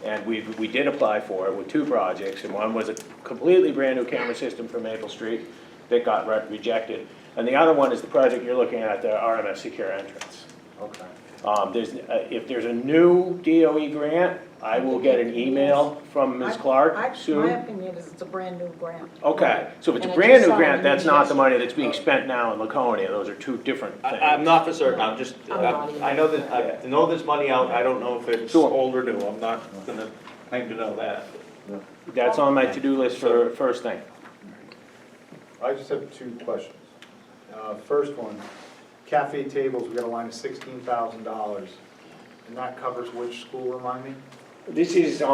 and we did apply for it with 2 projects, and one was a completely brand-new camera system for Maple Street that got rejected, and the other one is the project you're looking at, the RMS Secure Entrance. Okay. If there's a new DOE grant, I will get an email from Ms. Clark soon. My opinion is it's a brand-new grant. Okay, so if it's a And I brand just new saw grant, the that's news not the money that's being spent now in Laconia, those are 2 different things. I'm not for certain, I'm just, I'm not either. I know that, I know there's money out, I don't know if it's Sure. old or new, I'm not gonna claim to know that. That's on my to-do list for first thing. I just have 2 questions. First one, cafe tables, we got a line of $16,000, and that covers which school, remind me? This is, it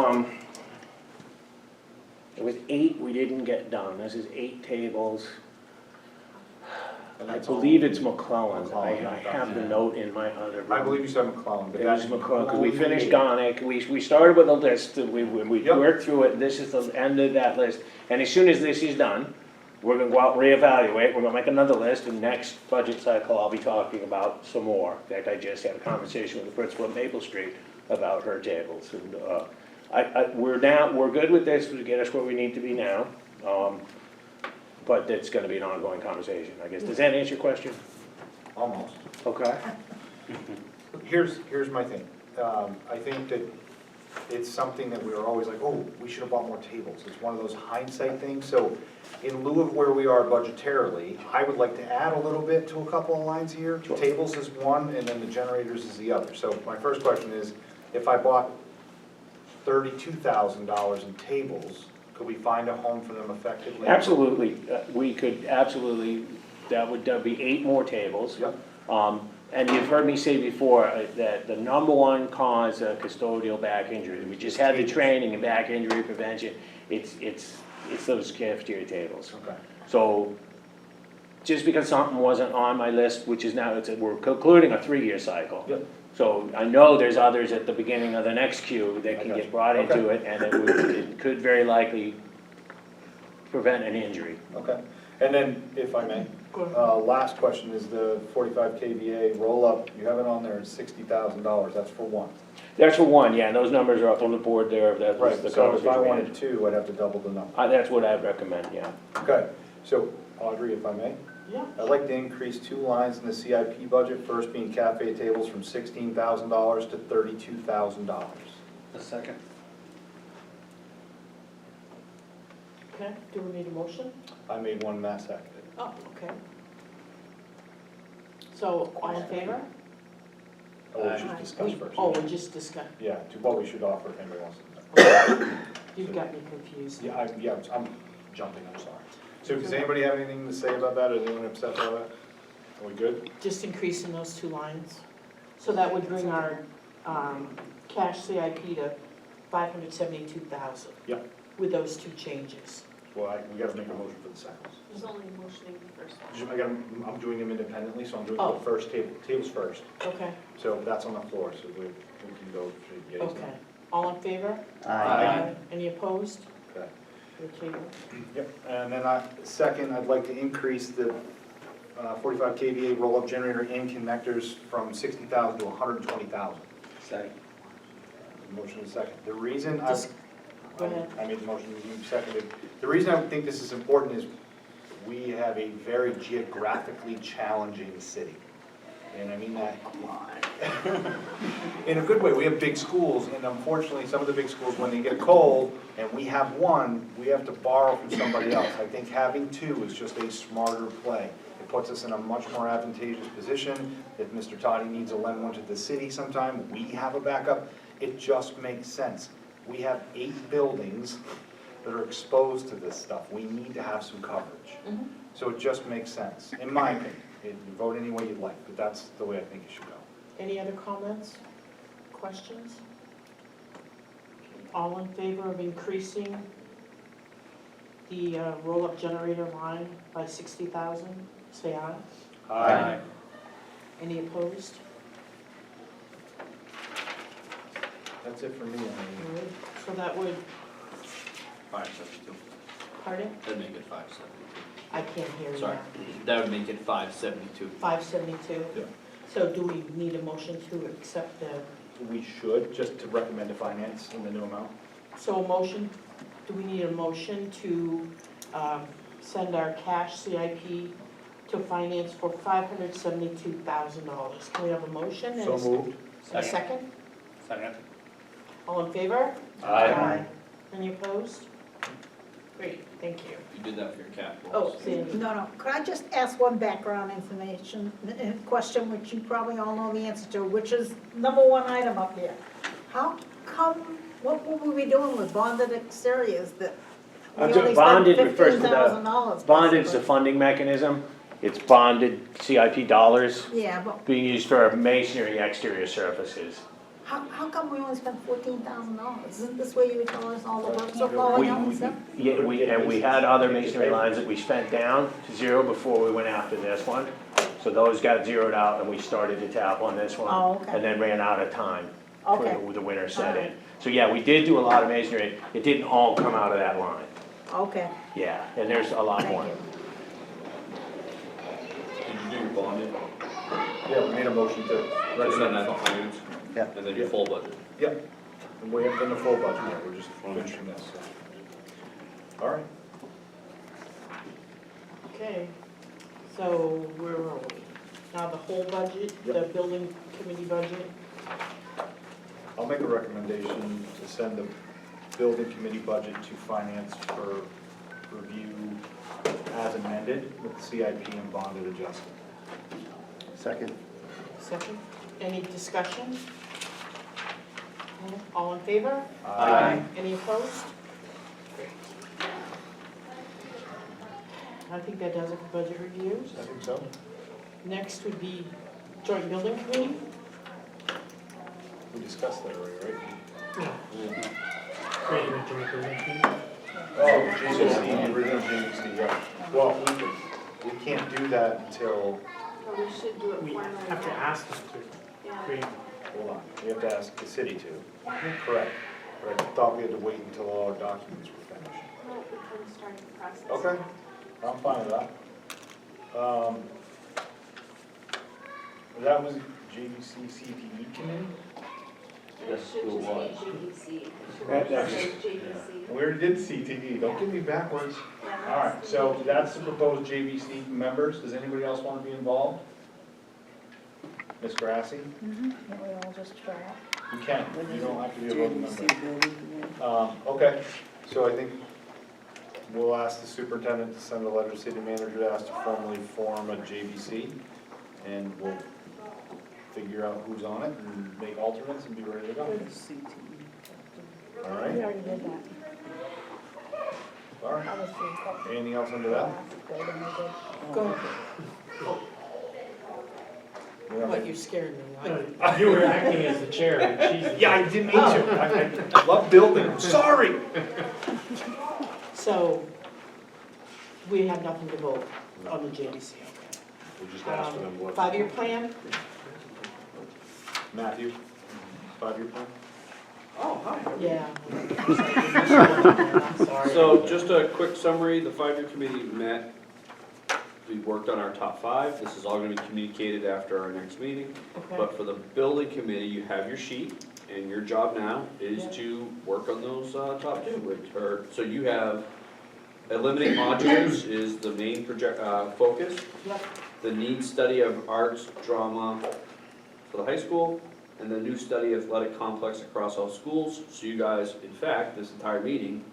was 8 we didn't get done, this is 8 tables. And I that's all- believe it's McClellan's, I McClellan, have the note in my other room. I believe you said McClellan, but It was that's McClellan, because we finished Gonick, we started with a list, and we Yep. worked through it, and this is the end of that list. And as soon as this is done, we're gonna go out and reevaluate, we're gonna make another list, and next budget cycle, I'll be talking about some more. In fact, I just had a conversation with the principal at Maple Street about her tables, and, we're good with this to get us where we need to be now. But it's gonna be an ongoing conversation, I guess. Does that answer your question? Almost. Okay. Here's my thing. I think that it's something that we were always like, oh, we should have bought more tables. It's one of those hindsight things. So in lieu of where we are budgetarily, I would like to add a little bit to a couple of lines here. Sure. Tables is one, and then the generators is the other. So my first question is, if I bought $32,000 in tables, could we find a home for them effectively? Absolutely, we could absolutely, that would be 8 more tables. Yep. And you've heard me say before that the number 1 cause of custodial back injury, we just had the training in back injury prevention, it's those cafeteria tables. Okay. So just because something wasn't on my list, which is now, we're concluding a 3-year cycle. Yep. So I know there's others at the beginning of the next queue that I can got get you. brought into Okay. it, and it could very likely prevent an injury. Okay, and then, if I may, Go ahead. last question is the 45 KVA roll-up, you have it on there at $60,000, that's for one. That's for one, yeah, and those numbers are up on the board there, that was Right, the so if I conversation we wanted had. two, I'd have to double the number. That's what I'd recommend, yeah. Okay, so Audrey, if I may, Yeah, I'd like to increase 2 lines in the CIP budget, first being cafe tables from $16,000 to $32,000. A second. okay, do we need a motion? I made one, Matt seconded. Oh, okay. So, all in favor? Oh, we should discuss first. Oh, we just discussed. Yeah, to what we should offer if anybody wants to know. You've got me confused. Yeah, I'm jumping, I'm sorry. So does anybody have anything to say about that, or is anyone upset about that? Are we good? Just increasing those 2 lines. So that would bring our cash CIP to 572,000. Yep. With those 2 changes. Well, we gotta make a motion for the seconds. There's only motioning the first one. I'm doing them independently, so I'm doing Oh. the first tables first. Okay, So that's on the floor, so we can go to yeas. okay. All in favor? Aye. Any opposed? Okay. For the table. Yep, and then second, I'd like to increase the 45 KVA roll-up generator and connectors from 60,000 to 120,000. Second. Motion is second. The reason Go ahead. I made the motion, you seconded. The reason I think this is important is we have a very geographically challenging city. And I mean that in a good way. We have big schools, and unfortunately, some of the big schools, when they get cold, and we have one, we have to borrow from somebody else. I think having 2 is just a smarter play. It puts us in a much more advantageous position. If Mr. Toddy needs to lend one to the city sometime, we have a backup. It just makes sense. We have 8 buildings that are exposed to this stuff. We need to have some coverage. Mhm. So it just makes sense, in my opinion. You vote any way you'd like, but that's the way I think it should go. Any other comments, questions? All in favor of increasing the roll-up generator line by 60,000, say aye. Aye. Any opposed? That's it for me. All right, so that would, 572. pardon? That'd make it 572. I can't hear you. Sorry, that would make it 572. 572? Yeah. So do we need a motion to accept the, We should, just to recommend to finance in the new amount. so a motion, do we need a motion to send our cash CIP to finance for $572,000? Can we have a motion? and So moved. A second? Second. All in favor? Aye. Any opposed? Great, thank you. You did that for your capital. Oh, Sandy. No, could I just ask one background information, question which you probably all know the answer to, which is number 1 item up here. How come, what will we be doing with bonded exteriors that we only spent Bonded refers to $15,000? Bonded is the basically? funding mechanism. It's bonded CIP dollars Yeah, but being used for masonry exterior surfaces. how come we only spent $14,000? Isn't this where you were telling us all the works are flowing out and stuff? Yeah, we had other masonry lines that we spent down to 0 before we went after this one. So those got zeroed out and we started to tap on this one. Oh, okay. And then ran out of time Okay. for the winter set in. Alright. So yeah, we did do a lot of masonry. It didn't all come out of that line. Okay, Yeah, and there's a lot thank more. you. Did you do your bonded? Yeah, we made a motion to Send recommend that to that. finance? Yeah. And then your full budget? Yep, and we haven't done the full budget yet, we're just finishing this. so. All right. Okay, so where are we? Now the whole budget, the Yep. building committee budget? I'll make a recommendation to send the building committee budget to finance for review as amended with the CIP and bonded adjustment. Second. Second, any discussion? No? All in favor? Aye. Any opposed? Great. I think that does it for budget reviews. I think so. Next would be joint building committee. We discussed that already, right? Creating a joint building team. Oh, JCC, the original JCC, yeah. Well, we can't do that until, Well, we should do it We formally. have to now. ask them to Yeah. create. hold on, we have to ask the city to. Correct. But I thought we had to wait until all our documents were finished. Well, we can start the process. Okay, I'm fine with that. That was JVC CTE committee? It Yes, should who just was? be JVC. It should That- just that's- say JVC. We already did CTE, don't get me backwards. Yeah, All right, that's so the- that's the proposed JVC members. Does anybody else want to be involved? Ms. Grassi? Can we all just try it? You can, you don't have to be a voting member. Okay, so I think we'll ask the superintendent to send a letter to city manager to ask to formally form a JVC, and we'll figure out who's on it and make alternates and be ready to go. All We right, already did that. all right. That was the Anything else under that? last building we did. Go ahead. What, you scared me. You were acting as the chair, and she's. Yeah, I didn't mean to. I love building, I'm sorry. So, we have nothing to vote on the JVC, We just asked for them okay. what. 5-year plan? Matthew, 5-year plan? Oh, hi. Yeah. Sorry. So just a quick summary, the 5-year committee met, we worked on our top 5, this is all gonna be communicated after our next meeting. Okay. But for the building committee, you have your sheet, and your job now is Yeah. to work on those top 2, which are, so you have eliminate modulars is the main focus. Yep. The needs study of arts, drama for the high school, and the new study athletic complex across all schools. So you guys, in fact, this entire meeting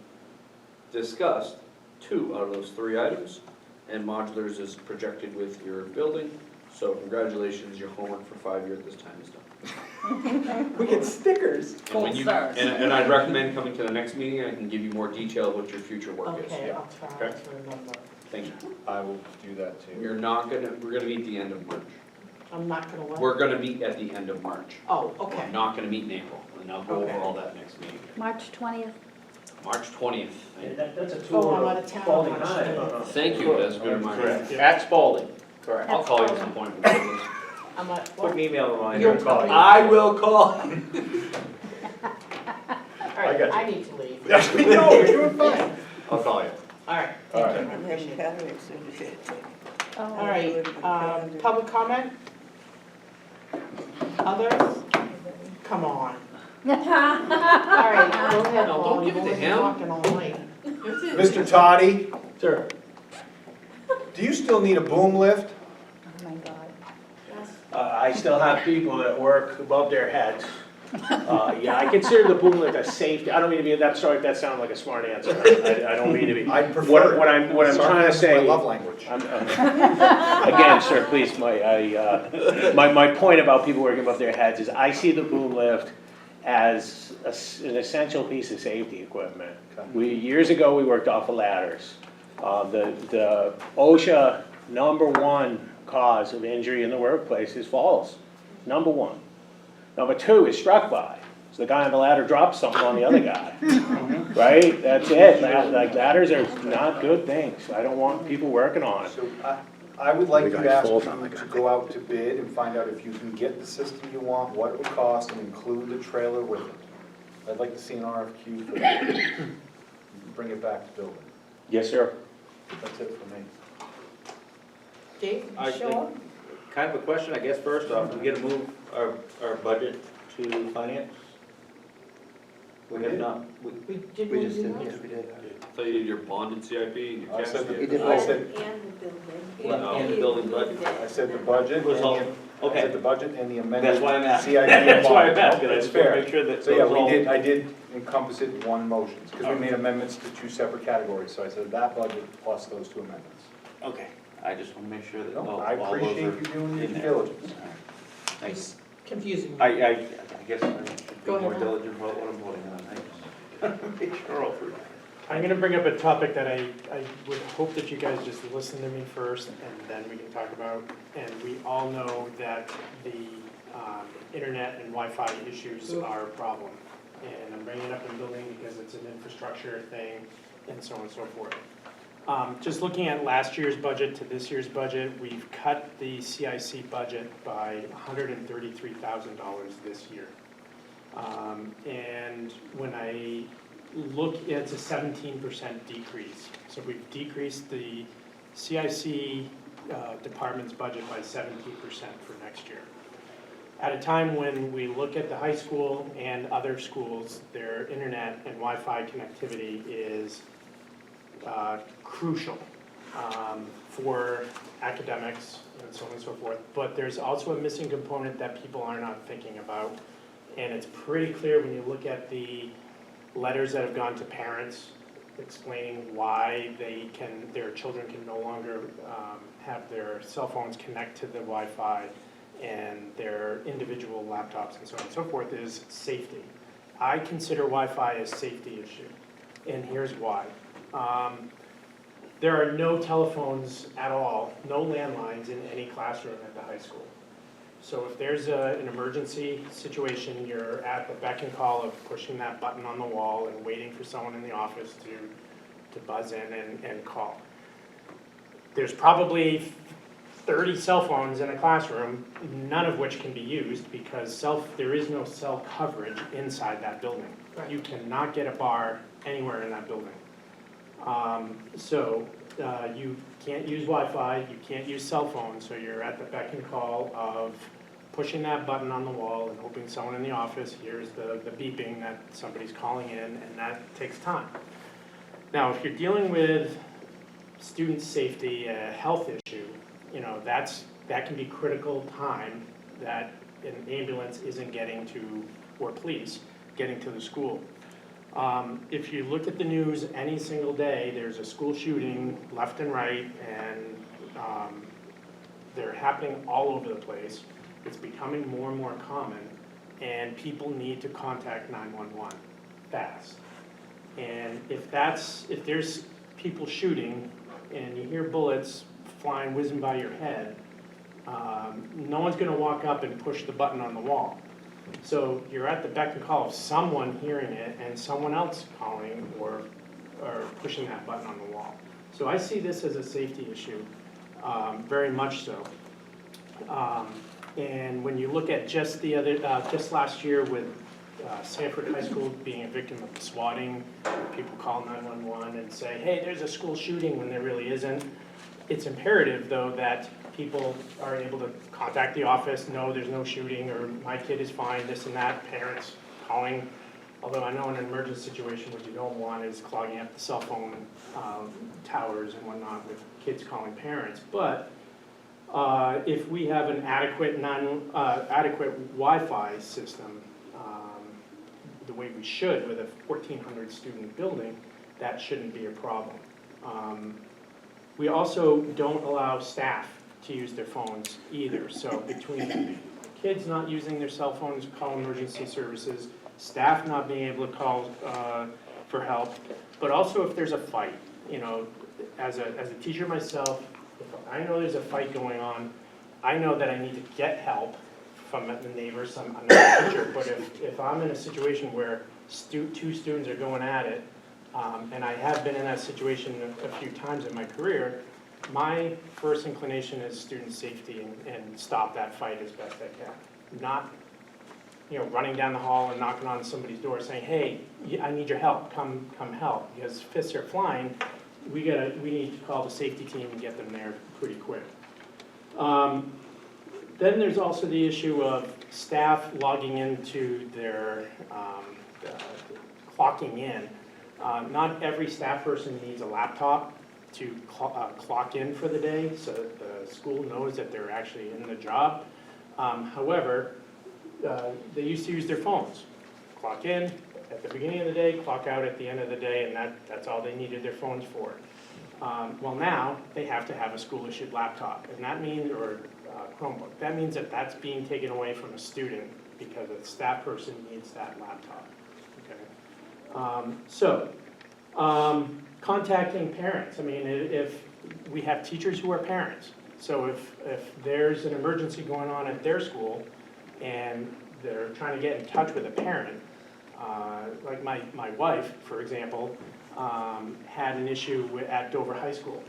discussed 2 out of those 3 items, and modulars is projected with your building. So congratulations, your homework for 5 years this time is done. We get stickers. And when you, and I'd recommend coming to the next meeting, I can give you more detail of what your future work is. Okay, I'll try Okay. to remember. Thank you. I will do that too. We're gonna meet the end of March. I'm not gonna what? We're gonna meet at the end of March. Oh, We're okay. not gonna meet in April, and I'll go over Okay. all that next meeting. March 20th. March 20th. That's a Oh, tour I'm out of of town. Spalding High. Thank you, that's a good reminder. Correct. At Spalding, correct. I'll call you at some point. All I'm at, Put what? an email reminder. You'll call me. I will call. All right, got you. I need to leave. No, you're doing fine. I'll call you. All right, All right. appreciate it. All right, public comment? Others? Come on. All right, go ahead, No, Paul, don't you've give it to only been him. talking all night. Mr. Toddy, Sir. do you still need a boom lift? Oh, my God. I still have people that work above their heads. Yeah, I consider the boom lift a safety, I don't mean to be, that sounds like a smart answer. I don't mean to be. I prefer it. What I'm trying to Sarcasm is say. my love language. Again, sir, please, my point about people working above their heads is I see the boom lift as an essential piece of safety equipment. Years ago, we worked off of ladders. The OSHA #1 cause of injury in the workplace is falls, #1. #2 is struck by. So the guy on the ladder drops something on the other guy, right? That's it. Like ladders are not good things. I don't want people working on it. So I would like to ask you to go out to bid and find out if you can get the system you want, what it would cost, and include the trailer with it. I'd like to see an RFQ for that. Bring it back to building. Yes, sir. That's it for me. Dave, I you sure? think, kind of a question, I guess, first off, we get to move our budget to finance? We have not, We We did just did, yes, we did. So you did your bonded CIP and your I cash said, We CIP? did I both. said, And the building. Well, and the building budget. I said the budget Was all- and the, I okay. said the budget and the amended. That's why I'm asking. CIP and That's why I'm bond. asking, I That's just want to fair. make sure that So yeah, those all. I did encompass it in one motion, because we made amendments to 2 separate categories, so I said that budget plus those 2 amendments. Okay, I just want to make sure that No, all I all those appreciate are you doing your in due there. diligence. All right. Thanks. It's confusing me. I guess I should be Go ahead, more Matt. diligent about what I'm voting on. I just make sure all through. I'm gonna bring up a topic that I would hope that you guys just listen to me first, and then we can talk about. And we all know that the internet and Wi-Fi issues are a problem. And I'm bringing it up in building because it's an infrastructure thing, and so on and so forth. Just looking at last year's budget to this year's budget, we've cut the CIC budget by $133,000 this year. And when I look, it's a 17% decrease. So we've decreased the CIC department's budget by 17% for next year. At a time when we look at the high school and other schools, their internet and Wi-Fi connectivity is crucial for academics and so on and so forth. But there's also a missing component that people are not thinking about. And it's pretty clear when you look at the letters that have gone to parents explaining why their children can no longer have their cell phones connect to the Wi-Fi and their individual laptops and so on and so forth, is safety. I consider Wi-Fi a safety issue, and here's why. There are no telephones at all, no landlines in any classroom at the high school. So if there's an emergency situation, you're at the beck and call of pushing that button on the wall and waiting for someone in the office to buzz in and call. There's probably 30 cell phones in a classroom, none of which can be used because there is no cell coverage inside that building. You cannot get a bar anywhere in that building. You can't use Wi-Fi, you can't use cell phones, so you're at the beck and call of pushing that button on the wall and hoping someone in the office hears the beeping that somebody's calling in, and that takes time. Now, if you're dealing with student safety, a health issue, that can be critical time that an ambulance isn't getting to, or police, getting to the school. If you look at the news any single day, there's a school shooting left and right, and they're happening all over the place. It's becoming more and more common, and people need to contact 911 fast. And if there's people shooting and you hear bullets flying, whizzing by your head, no one's gonna walk up and push the button on the wall. So you're at the beck and call of someone hearing it and someone else calling or pushing that button on the wall. So I see this as a safety issue, very much so. And when you look at just last year with Sanford High School being a victim of swatting, people call 911 and say, hey, there's a school shooting when there really isn't. It's imperative, though, that people are able to contact the office, no, there's no shooting, or my kid is fine, this and that, parents calling. Although I know in an emergency situation, what you don't want is clogging up the cell phone towers and whatnot with kids calling parents. But if we have an adequate Wi-Fi system, the way we should with a 1,400 student building, that shouldn't be a problem. We also don't allow staff to use their phones either. So between kids not using their cell phones to call emergency services, staff not being able to call for help, but also if there's a fight, as a teacher myself, if I know there's a fight going on, I know that I need to get help from the neighbors, another teacher, but if I'm in a situation where two students are going at it, and I have been in that situation a few times in my career, my first inclination is student safety and stop that fight as best I can. Not, running down the hall and knocking on somebody's door saying, hey, I need your help, come help, because fists are flying. We need to call the safety team and get them there pretty quick. Then there's also the issue of staff logging into their, clocking in. Not every staff person needs a laptop to clock in for the day, so that the school knows that they're actually in the job. However, they used to use their phones. Clock in at the beginning of the day, clock out at the end of the day, and that's all they needed their phones for. Well, now they have to have a school-issued laptop, and that means, or Chromebook. That means that that's being taken away from a student because a staff person needs that laptop. Okay. Contacting parents. I mean, if we have teachers who are parents, so if there's an emergency going on at their school and they're trying to get in touch with a parent, Like my wife, for example, had an issue at Dover High School.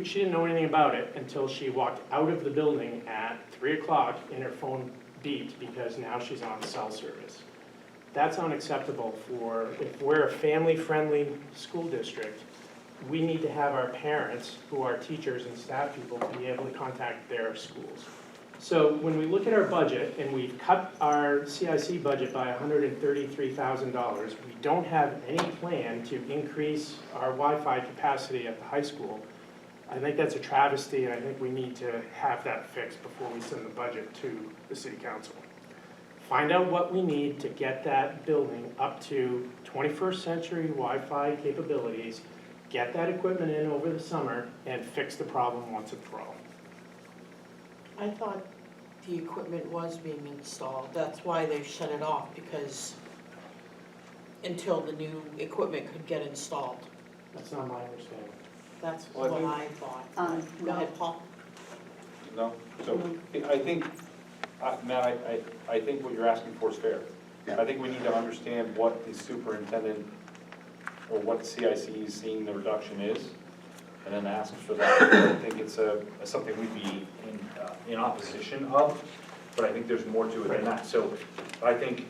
She didn't know anything about it until she walked out of the building at 3 o'clock and her phone beeped because now she's on cell service. That's unacceptable if we're a family-friendly school district, we need to have our parents, who are teachers and staff people, to be able to contact their schools. So when we look at our budget, and we've cut our CIC budget by $133,000, we don't have any plan to increase our Wi-Fi capacity at the high school. I think that's a travesty, and I think we need to have that fixed before we send the budget to the city council. Find out what we need to get that building up to 21st century Wi-Fi capabilities, get that equipment in over the summer, and fix the problem once and for all. I thought the equipment was being installed. That's why they shut it off, because until the new equipment could get installed. That's not my understanding. That's Well, what I I thought. Go No. ahead, Paul. No? So I think, Matt, I think what you're asking for is fair. Yeah. I think we need to understand what the superintendent, or what CIC is seeing the reduction is, and then ask for that. I don't think it's something we'd be in opposition of, but I think there's more to it than that. So I think,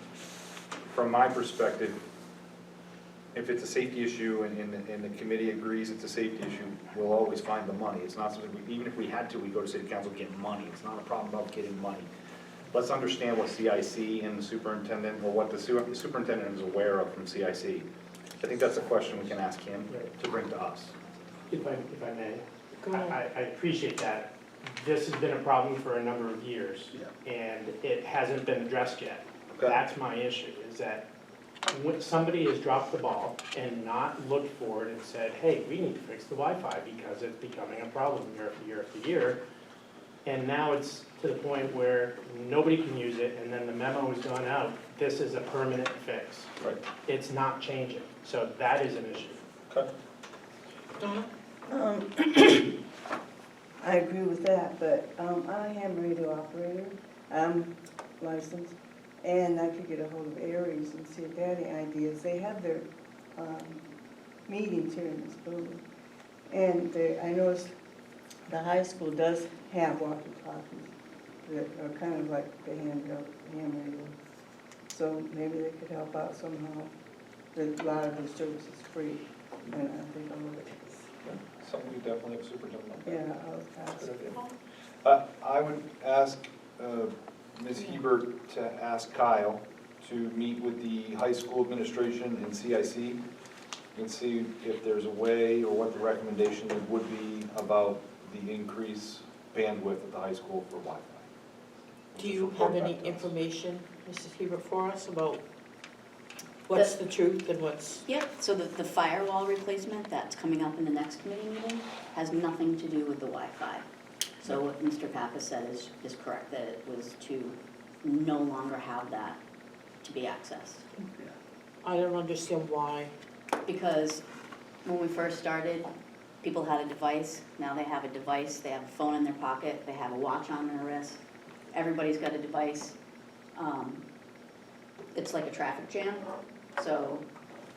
from my perspective, if it's a safety issue and the committee agrees it's a safety issue, we'll always find the money. It's not something, even if we had to, we go to city council to get money. It's not a problem about getting money. Let's understand what CIC and the superintendent, or what the superintendent is aware of from CIC. I think that's a question we can ask him to bring to us. If I may, Go ahead. I appreciate that. This has been a problem for a number of years, and it hasn't been addressed yet. Okay. That's my issue, is that when somebody has dropped the ball and not looked forward and said, hey, we need to fix the Wi-Fi because it's becoming a problem year after year after year, and now it's to the point where nobody can use it, and then the memo has gone out, this is a permanent fix. Right. It's not changing, so that is an issue. Okay. Donna? I agree with that, but I'm a ham radio operator. I'm licensed, and I could get a hold of Aries and see if they had any ideas. They have their meetings here in this building. And I noticed the high school does have walkie-talkies that are kind of like the ham radio. So maybe they could help out somehow. A lot of the service is free, and I think all of it is. Something we definitely have superintendent. Yeah, I'll ask. Good idea. I would ask Ms. Hebert to ask Kyle to meet with the high school administration and CIC and see if there's a way, or what the recommendation would be about the increased bandwidth at the high school for Wi-Fi. Do you have any information, Mrs. Hebert, for us about what's the truth and what's? Yep, so the firewall replacement that's coming up in the next committee meeting has nothing to do with the Wi-Fi. So what Mr. Pappas said is correct, that it was to no longer have that to be accessed. I don't understand why. Because when we first started, people had a device, now they have a device, they have a phone in their pocket, they have a watch on their wrist, everybody's got a device. It's like a traffic jam, so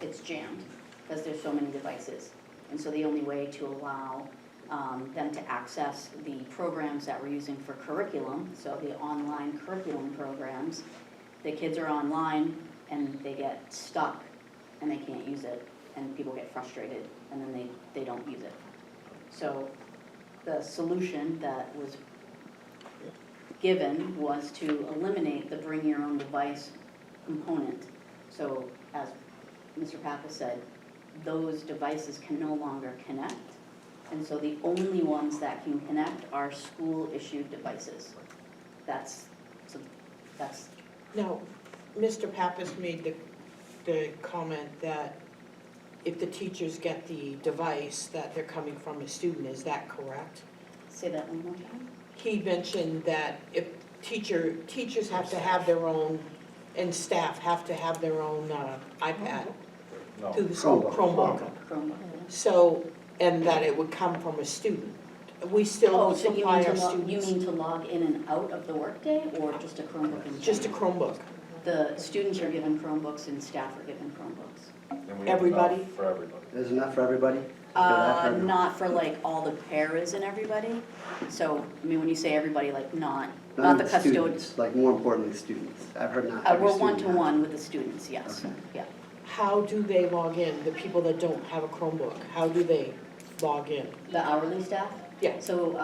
it's jammed because there's so many devices. And so the only way to allow them to access the programs that we're using for curriculum, so the online curriculum programs, the kids are online and they get stuck and they can't use it, and people get frustrated and then they don't use it. So the solution that was given was to eliminate the bring your own device component. So as Mr. Pappas said, those devices can no longer connect. And so the only ones that can connect are school-issued devices. That's. Now, Mr. Pappas made the comment that if the teachers get the device, that they're coming from a student, is that correct? Say that one more time. He mentioned that if teachers have to have their own, and staff have to have their own iPad No. through the school Chromebook. Chromebook. So, and that it would come from a student. We still Oh, so you supply mean our you students. mean to log in and out of the workday, or just a Chromebook in Just a general? Chromebook. The students are given Chromebooks and staff are given Chromebooks. And we have Everybody? enough for everybody. There's enough for everybody? I've heard- Not for like all the paras and everybody. So, I mean, when you say everybody, like not the Not the custodians. students, like more importantly, students. I've heard not every We're student has. one-to-one with the students, yes, Okay. yeah. How do they log in, the people that don't have a Chromebook? How do they log in? The hourly staff? Yeah. So,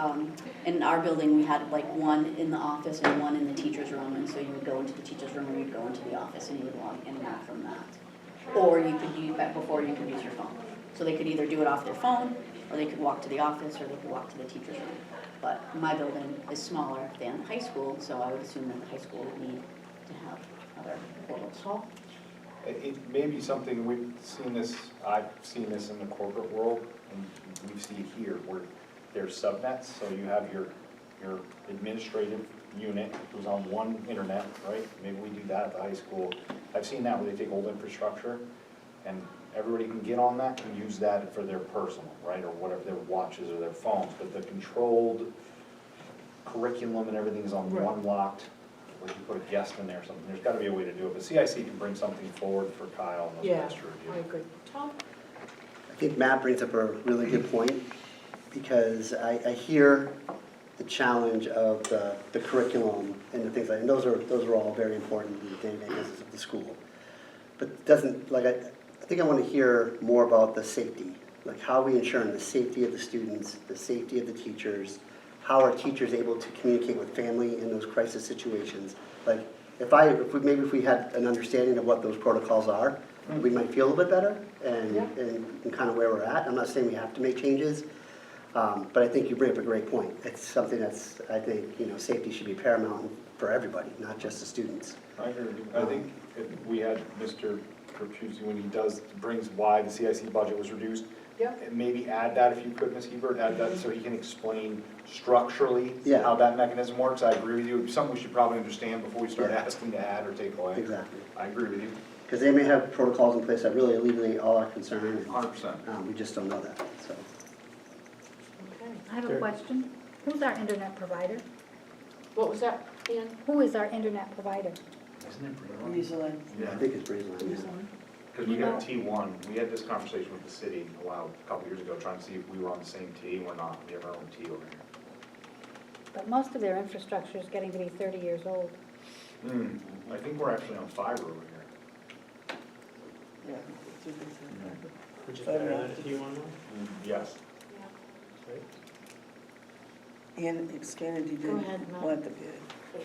in our building, we had like one in the office and one in the teacher's room, and so you would go into the teacher's room or you'd go into the office and you would log in and out from that. Or you could use, back before you could use your phone. So they could either do it off their phone, or they could walk to the office, or they could walk to the teacher's room. But my building is smaller than high school, so I would assume that the high school would need to have other portals. It may be something, we've seen this, I've seen this in the corporate world, and we see it here, where there's subnets, so you have your administrative unit who's on one internet, right? Maybe we do that at the high school. I've seen that where they take old infrastructure, and everybody can get on that, can use that for their personal, right, or whatever, their watches or their phones, but the controlled curriculum and everything is on Right. one locked, like you put a guest in there or something, there's gotta be a way to do it, but CIC can bring something forward for Kyle and those Yeah, guys to I review. agree. Tom? I think Matt brings up a really good point, because I hear the challenge of the curriculum and the things like, and those are all very important in the day-to-day business of the school. But it doesn't, like, I think I want to hear more about the safety, like how are we ensuring the safety of the students, the safety of the teachers, how are teachers able to communicate with family in those crisis situations? Like, if we had an understanding of what those protocols are, we might feel a little bit better and kind of where we're at. I'm not saying we have to make changes, but I think you bring up a great point. It's something that's, I think, safety should be paramount for everybody, not just the students. I agree with you. I think if we had Mr. Perpuzzi, when he brings why the CIC budget was reduced, Yeah. and maybe add that if you could, Ms. Hebert, add that so he can explain structurally Yeah. how that mechanism works. I agree with you. It's something we should probably understand before we start Yeah. asking to add or take away. Exactly. I agree with you, Because they may have protocols in place that really alleviate all our concern, and 100%. we just don't know that, so. Okay. I have a Sure. question. Who's our internet provider? What was that, Ian? Who is our internet provider? Isn't it brilliant? Usually. I think it's Breezeline, yeah. Because we got T1, we had this conversation with the city a couple years ago, trying to see if we were on the same T. We're not, we have our own T over here. But most of their infrastructure is getting to be 30 years old. I think we're actually on fiber over here. Yeah. Which is better than a T1 one? Yes. And Scanner, did Go you ahead, Matt. want the bid?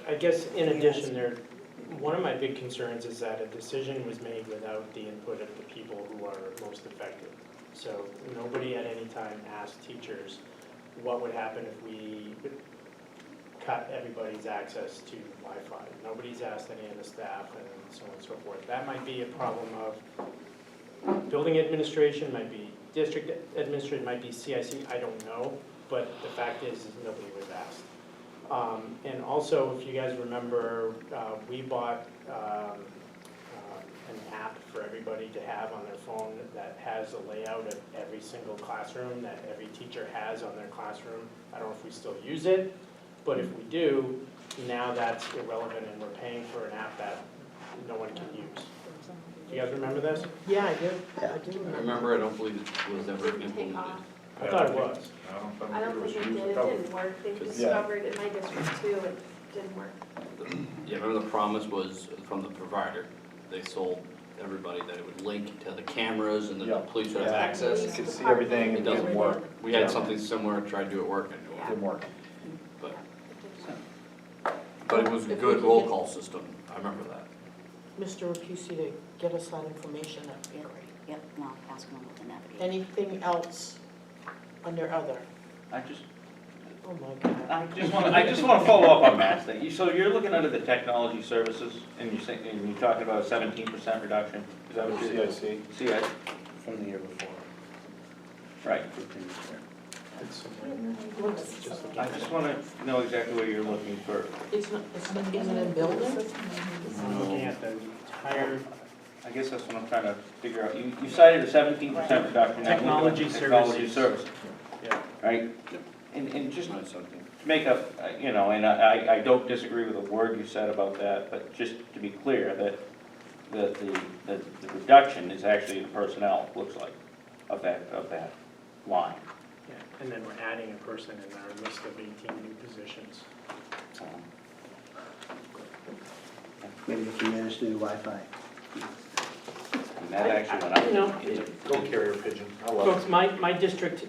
I guess in addition, one of my big concerns is that a decision was made without the input of the people who are most affected. So nobody at any time asked teachers what would happen if we cut everybody's access to Wi-Fi. Nobody's asked any of the staff and so on and so forth. That might be a problem of building administration, might be district administration, might be CIC, I don't know. But the fact is nobody was asked. And also, if you guys remember, we bought an app for everybody to have on their phone that has a layout of every single classroom that every teacher has on their classroom. I don't know if we still use it, but if we do, now that's irrelevant and we're paying for an app that no one can use. Do you guys remember this? Yeah, I do. Yeah. I do I remember. remember, I don't believe it was ever implemented. I thought it was. I don't think it did, it didn't work, they Yeah. discovered in my district too, it didn't work. Yeah, remember the promise was from the provider, they sold everybody that it would link to the cameras and that the Yeah. police would have Yeah. access. You can see everything, It it doesn't didn't work. work. We Yeah. had something similar, tried to do it work, and It didn't work. but it was a If we good could roll get- call system, I remember that. Mr. Rapucci to get us that information, that'd be great. Yep, no, ask them about the navigation. Anything else under other? I just, Oh my God. I just want to follow up on Matt's thing. So you're looking under the technology services, and you're saying, and you're talking about a 17% reduction, is that what you're? CIC. CIC, from the year before. Right. I just want to know exactly what you're looking for. Isn't it in building? I'm looking at the entire I guess that's what I'm trying to figure out. You cited a 17% reduction. Technology Technology services. services, Yeah. right? And just, Not something. make a, and I don't disagree with a word you said about that, but just to be clear, that the reduction is actually the personnel, looks like, of that line. Yeah, and then we're adding a person in our list of 18 new positions. Maybe we can manage the new Wi-Fi. And that actually went up. No. Go carrier pigeon, I love it. Folks, my district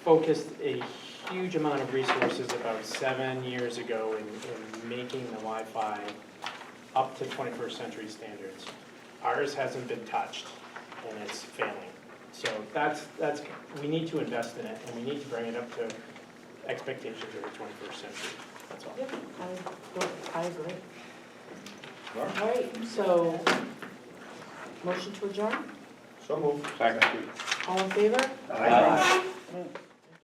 focused a huge amount of resources about 7 years ago in making the Wi-Fi up to 21st century standards. Ours hasn't been touched, and it's failing. So that's, we need to invest in it, and we need to bring it up to expectations of the 21st century, that's all. Yep, I agree. All right, so, motion to adjourn? So moved. Second. All in favor? Aye. Aye.